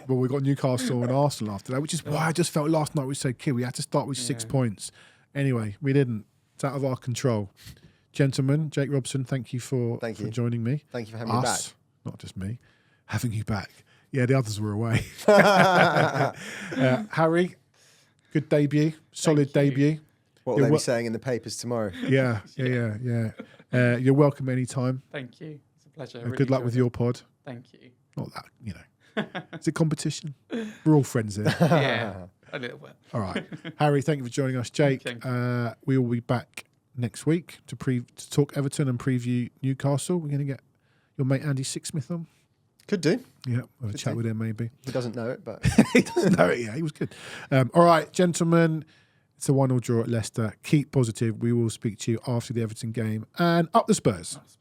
Well, we got Newcastle and Arsenal after that, which is why I just felt last night we said, we had to start with 6 points. Anyway, we didn't. It's out of our control. Gentlemen, Jake Robson, thank you for joining me. Thank you for having me back. Not just me, having you back. Yeah, the others were away. Harry, good debut, solid debut. What will they be saying in the papers tomorrow? Yeah. You're welcome anytime. Thank you. It's a pleasure. Good luck with your pod. Thank you. Not that, Is it competition? We're all friends here. Yeah, a little bit. All right. Harry, thank you for joining us. Jake, we will be back next week to talk Everton and preview Newcastle. We're going to get your mate Andy Sixsmith on. Could do. Yeah, we'll have a chat with him maybe. He doesn't know it, but... He doesn't know it, yeah. He was good. All right, gentlemen. It's a 1-1 draw at Leicester. Keep positive. We will speak to you after the Everton game. And up the Spurs.